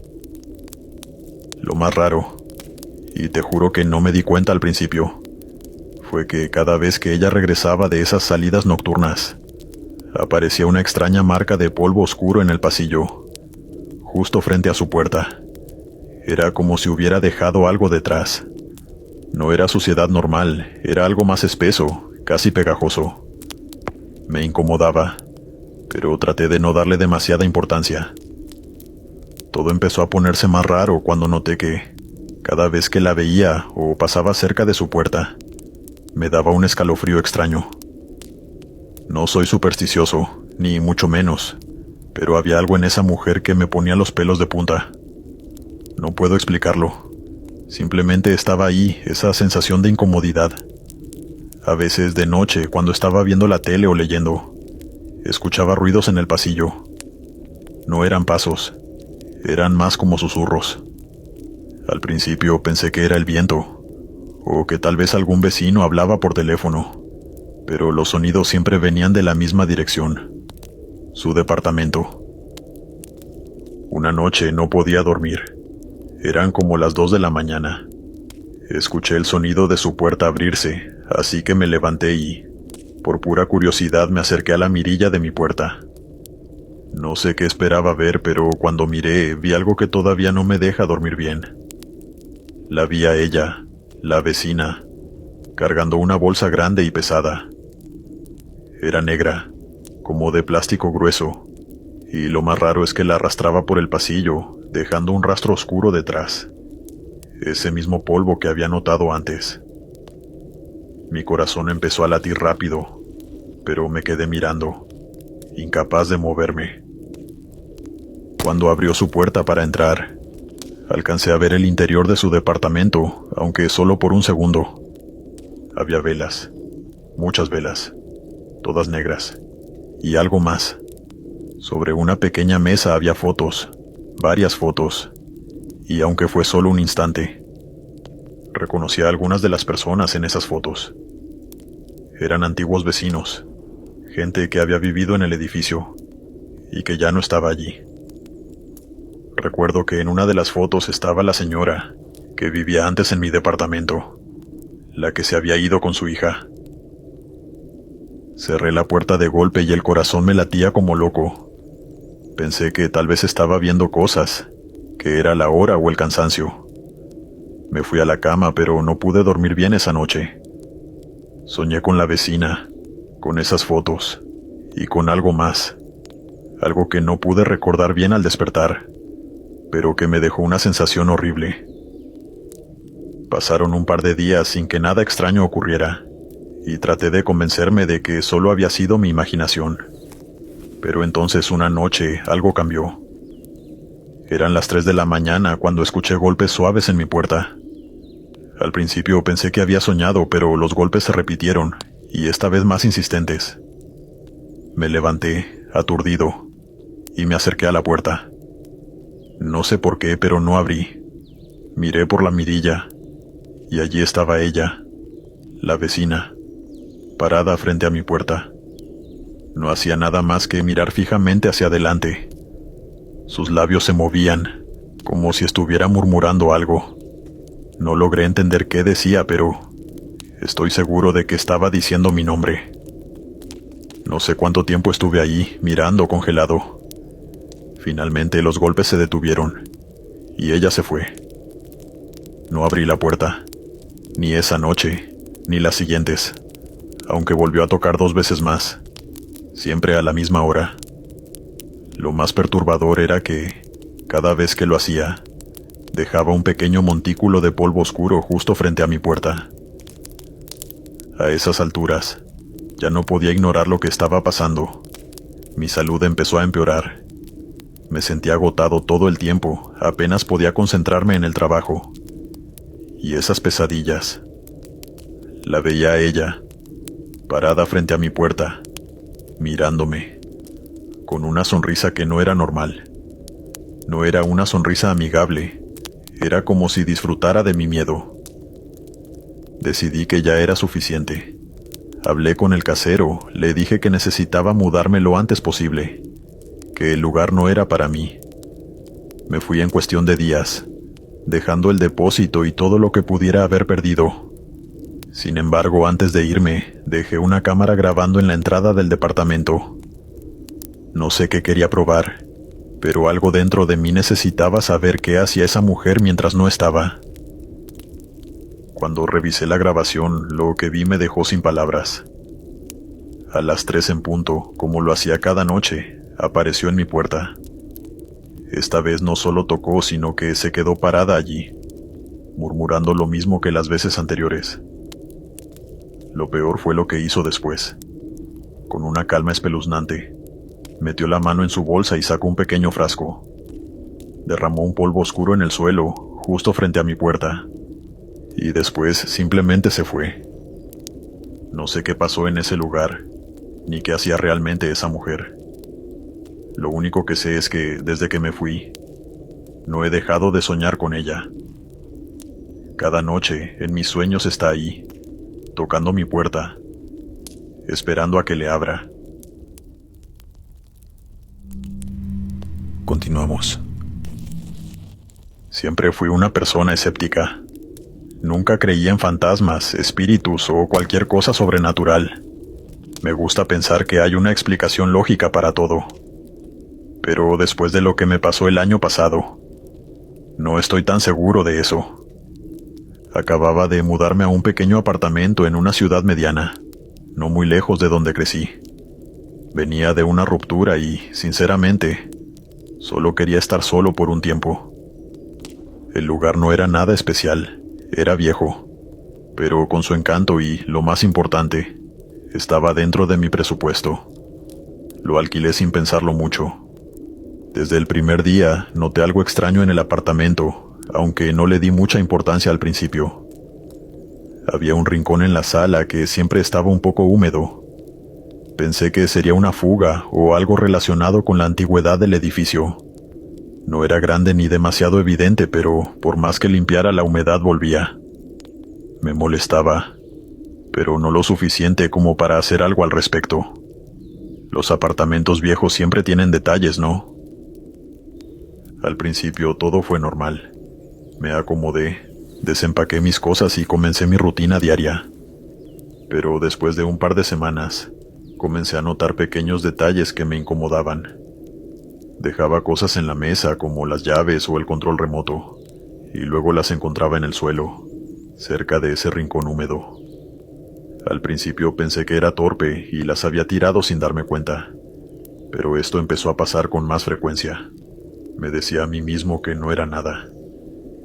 Lo más raro, y te juro que no me di cuenta al principio, fue que cada vez que ella regresaba de esas salidas nocturnas, aparecía una extraña marca de polvo oscuro en el pasillo, justo frente a su puerta. Era como si hubiera dejado algo detrás. No era suciedad normal, era algo más espeso, casi pegajoso. Me incomodaba, pero traté de no darle demasiada importancia. Todo empezó a ponerse más raro cuando noté que, cada vez que la veía o pasaba cerca de su puerta, me daba un escalofrío extraño. No soy supersticioso, ni mucho menos, pero había algo en esa mujer que me ponía los pelos de punta. No puedo explicarlo. Simplemente estaba ahí, esa sensación de incomodidad. A veces de noche, cuando estaba viendo la tele o leyendo, escuchaba ruidos en el pasillo. No eran pasos, eran más como susurros. Al principio pensé que era el viento, o que tal vez algún vecino hablaba por teléfono, pero los sonidos siempre venían de la misma dirección, su departamento. Una noche no podía dormir. Eran como las 2 de la mañana. Escuché el sonido de su puerta abrirse, así que me levanté y, por pura curiosidad, me acerqué a la mirilla de mi puerta. No sé qué esperaba ver, pero cuando miré, vi algo que todavía no me deja dormir bien. La vi a ella, la vecina, cargando una bolsa grande y pesada. Era negra, como de plástico grueso, y lo más raro es que la arrastraba por el pasillo, dejando un rastro oscuro detrás. Ese mismo polvo que había notado antes. Mi corazón empezó a latir rápido, pero me quedé mirando, incapaz de moverme. Cuando abrió su puerta para entrar, alcancé a ver el interior de su departamento, aunque solo por un segundo. Había velas, muchas velas, todas negras, y algo más. Sobre una pequeña mesa había fotos, varias fotos, y aunque fue solo un instante, reconocí a algunas de las personas en esas fotos. Eran antiguos vecinos, gente que había vivido en el edificio, y que ya no estaba allí. Recuerdo que en una de las fotos estaba la señora, que vivía antes en mi departamento, la que se había ido con su hija. Cerré la puerta de golpe y el corazón me latía como loco. Pensé que tal vez estaba viendo cosas, que era la hora o el cansancio. Me fui a la cama, pero no pude dormir bien esa noche. Soñé con la vecina, con esas fotos, y con algo más. Algo que no pude recordar bien al despertar, pero que me dejó una sensación horrible. Pasaron un par de días sin que nada extraño ocurriera, y traté de convencerme de que solo había sido mi imaginación. Pero entonces una noche algo cambió. Eran las 3 de la mañana cuando escuché golpes suaves en mi puerta. Al principio pensé que había soñado, pero los golpes se repitieron, y esta vez más insistentes. Me levanté, aturdido, y me acerqué a la puerta. No sé por qué, pero no abrí. Miré por la mirilla, y allí estaba ella, la vecina, parada frente a mi puerta. No hacía nada más que mirar fijamente hacia adelante. Sus labios se movían, como si estuviera murmurando algo. No logré entender qué decía, pero estoy seguro de que estaba diciendo mi nombre. No sé cuánto tiempo estuve ahí, mirando congelado. Finalmente los golpes se detuvieron, y ella se fue. No abrí la puerta, ni esa noche, ni las siguientes, aunque volvió a tocar 2 veces más, siempre a la misma hora. Lo más perturbador era que, cada vez que lo hacía, dejaba un pequeño montículo de polvo oscuro justo frente a mi puerta. A esas alturas, ya no podía ignorar lo que estaba pasando. Mi salud empezó a empeorar. Me sentía agotado todo el tiempo, apenas podía concentrarme en el trabajo. Y esas pesadillas. La veía a ella, parada frente a mi puerta, mirándome, con una sonrisa que no era normal. No era una sonrisa amigable, era como si disfrutara de mi miedo. Decidí que ya era suficiente. Hablé con el casero, le dije que necesitaba mudarme lo antes posible, que el lugar no era para mí. Me fui en cuestión de días, dejando el depósito y todo lo que pudiera haber perdido. Sin embargo, antes de irme, dejé una cámara grabando en la entrada del departamento. No sé qué quería probar, pero algo dentro de mí necesitaba saber qué hacía esa mujer mientras no estaba. Cuando revisé la grabación, lo que vi me dejó sin palabras. A las 3 en punto, como lo hacía cada noche, apareció en mi puerta. Esta vez no solo tocó, sino que se quedó parada allí, murmurando lo mismo que las veces anteriores. Lo peor fue lo que hizo después. Con una calma espeluznante, metió la mano en su bolsa y sacó un pequeño frasco. Derramó un polvo oscuro en el suelo, justo frente a mi puerta, y después simplemente se fue. No sé qué pasó en ese lugar, ni qué hacía realmente esa mujer. Lo único que sé es que, desde que me fui, no he dejado de soñar con ella. Cada noche, en mis sueños está ahí, tocando mi puerta, esperando a que le abra. Continuamos. Siempre fui una persona escéptica. Nunca creía en fantasmas, espíritus o cualquier cosa sobrenatural. Me gusta pensar que hay una explicación lógica para todo. Pero después de lo que me pasó el año pasado, no estoy tan seguro de eso. Acababa de mudarme a un pequeño apartamento en una ciudad mediana, no muy lejos de donde crecí. Venía de una ruptura y, sinceramente, solo quería estar solo por un tiempo. El lugar no era nada especial, era viejo, pero con su encanto y, lo más importante, estaba dentro de mi presupuesto. Lo alquilé sin pensarlo mucho. Desde el primer día noté algo extraño en el apartamento, aunque no le di mucha importancia al principio. Había un rincón en la sala que siempre estaba un poco húmedo. Pensé que sería una fuga o algo relacionado con la antigüedad del edificio. No era grande ni demasiado evidente, pero por más que limpiara la humedad volvía. Me molestaba, pero no lo suficiente como para hacer algo al respecto. Los apartamentos viejos siempre tienen detalles, ¿no? Al principio todo fue normal. Me acomodé, desempaqué mis cosas y comencé mi rutina diaria. Pero después de un par de semanas, comencé a notar pequeños detalles que me incomodaban. Dejaba cosas en la mesa como las llaves o el control remoto, y luego las encontraba en el suelo, cerca de ese rincón húmedo. Al principio pensé que era torpe y las había tirado sin darme cuenta, pero esto empezó a pasar con más frecuencia. Me decía a mí mismo que no era nada,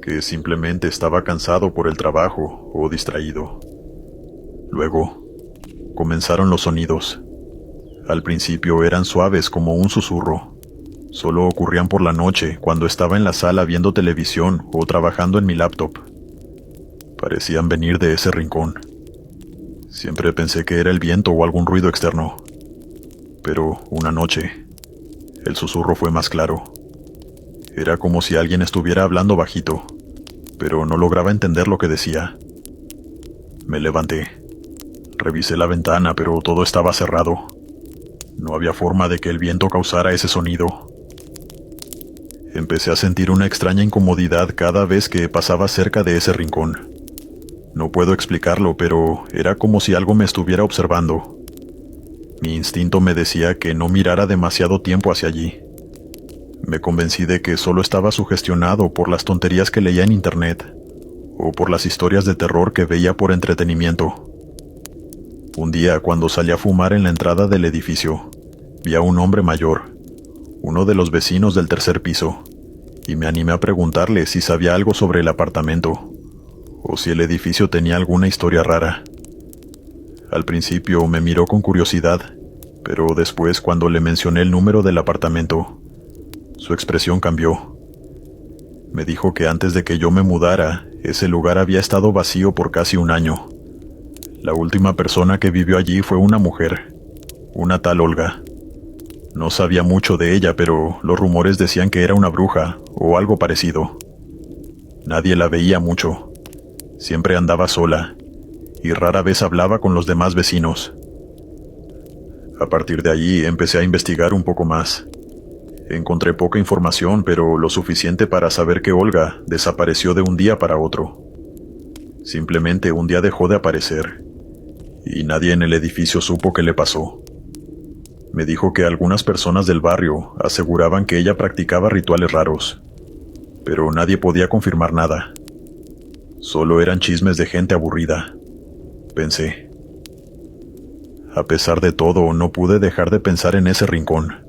que simplemente estaba cansado por el trabajo o distraído. Luego, comenzaron los sonidos. Al principio eran suaves como un susurro. Solo ocurrían por la noche cuando estaba en la sala viendo televisión o trabajando en mi laptop. Parecían venir de ese rincón. Siempre pensé que era el viento o algún ruido externo. Pero una noche, el susurro fue más claro. Era como si alguien estuviera hablando bajito, pero no lograba entender lo que decía. Me levanté. Revisé la ventana, pero todo estaba cerrado. No había forma de que el viento causara ese sonido. Empecé a sentir una extraña incomodidad cada vez que pasaba cerca de ese rincón. No puedo explicarlo, pero era como si algo me estuviera observando. Mi instinto me decía que no mirara demasiado tiempo hacia allí. Me convencí de que solo estaba sugestionado por las tonterías que leía en internet, o por las historias de terror que veía por entretenimiento. Un día, cuando salí a fumar en la entrada del edificio, vi a un hombre mayor, uno de los vecinos del tercer piso, y me animé a preguntarle si sabía algo sobre el apartamento, o si el edificio tenía alguna historia rara. Al principio me miró con curiosidad, pero después, cuando le mencioné el número del apartamento, su expresión cambió. Me dijo que antes de que yo me mudara, ese lugar había estado vacío por casi un año. La última persona que vivió allí fue una mujer, una tal Olga. No sabía mucho de ella, pero los rumores decían que era una bruja o algo parecido. Nadie la veía mucho. Siempre andaba sola, y rara vez hablaba con los demás vecinos. A partir de allí empecé a investigar un poco más. Encontré poca información, pero lo suficiente para saber que Olga desapareció de un día para otro. Simplemente un día dejó de aparecer, y nadie en el edificio supo qué le pasó. Me dijo que algunas personas del barrio aseguraban que ella practicaba rituales raros, pero nadie podía confirmar nada. Solo eran chismes de gente aburrida, pensé. A pesar de todo, no pude dejar de pensar en ese rincón.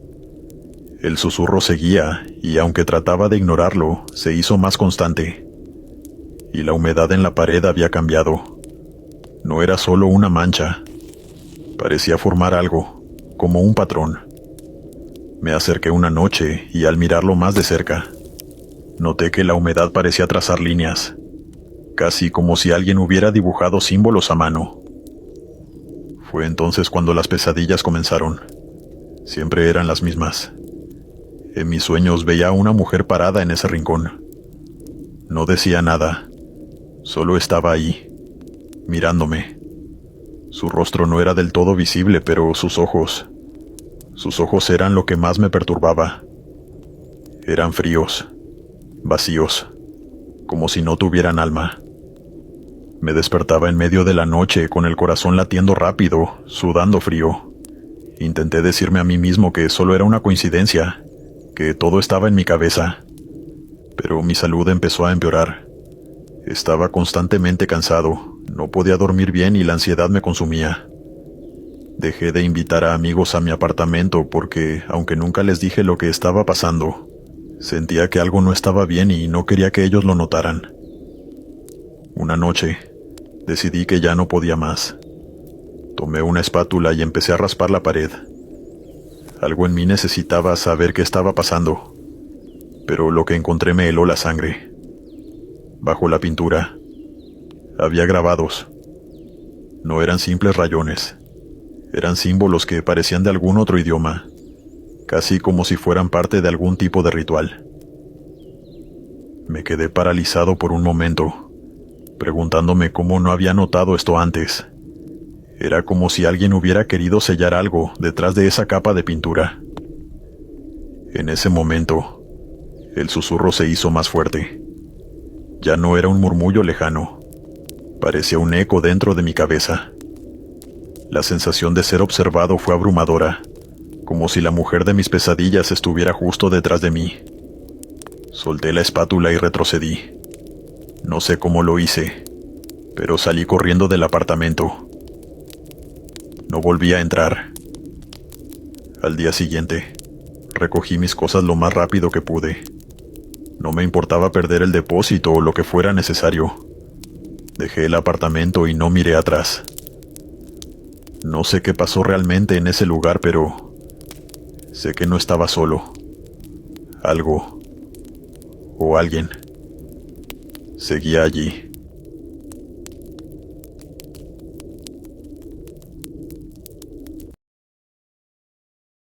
El susurro seguía, y aunque trataba de ignorarlo, se hizo más constante. Y la humedad en la pared había cambiado. No era solo una mancha. Parecía formar algo, como un patrón. Me acerqué una noche, y al mirarlo más de cerca, noté que la humedad parecía trazar líneas, casi como si alguien hubiera dibujado símbolos a mano. Fue entonces cuando las pesadillas comenzaron. Siempre eran las mismas. En mis sueños veía a una mujer parada en ese rincón. No decía nada. Solo estaba ahí, mirándome. Su rostro no era del todo visible, pero sus ojos eran lo que más me perturbaba. Eran fríos, vacíos, como si no tuvieran alma. Me despertaba en medio de la noche con el corazón latiendo rápido, sudando frío. Intenté decirme a mí mismo que solo era una coincidencia, que todo estaba en mi cabeza. Pero mi salud empezó a empeorar. Estaba constantemente cansado, no podía dormir bien y la ansiedad me consumía. Dejé de invitar a amigos a mi apartamento porque, aunque nunca les dije lo que estaba pasando, sentía que algo no estaba bien y no quería que ellos lo notaran. Una noche, decidí que ya no podía más. Tomé una espátula y empecé a raspar la pared. Algo en mí necesitaba saber qué estaba pasando, pero lo que encontré me heló la sangre. Bajo la pintura, había grabados. No eran simples rayones. Eran símbolos que parecían de algún otro idioma, casi como si fueran parte de algún tipo de ritual. Me quedé paralizado por un momento, preguntándome cómo no había notado esto antes. Era como si alguien hubiera querido sellar algo detrás de esa capa de pintura. En ese momento, el susurro se hizo más fuerte. Ya no era un murmullo lejano, parecía un eco dentro de mi cabeza. La sensación de ser observado fue abrumadora, como si la mujer de mis pesadillas estuviera justo detrás de mí. Solté la espátula y retrocedí. No sé cómo lo hice, pero salí corriendo del apartamento. No volví a entrar. Al día siguiente, recogí mis cosas lo más rápido que pude. No me importaba perder el depósito o lo que fuera necesario. Dejé el apartamento y no miré atrás. No sé qué pasó realmente en ese lugar, pero sé que no estaba solo. Algo o alguien seguía allí.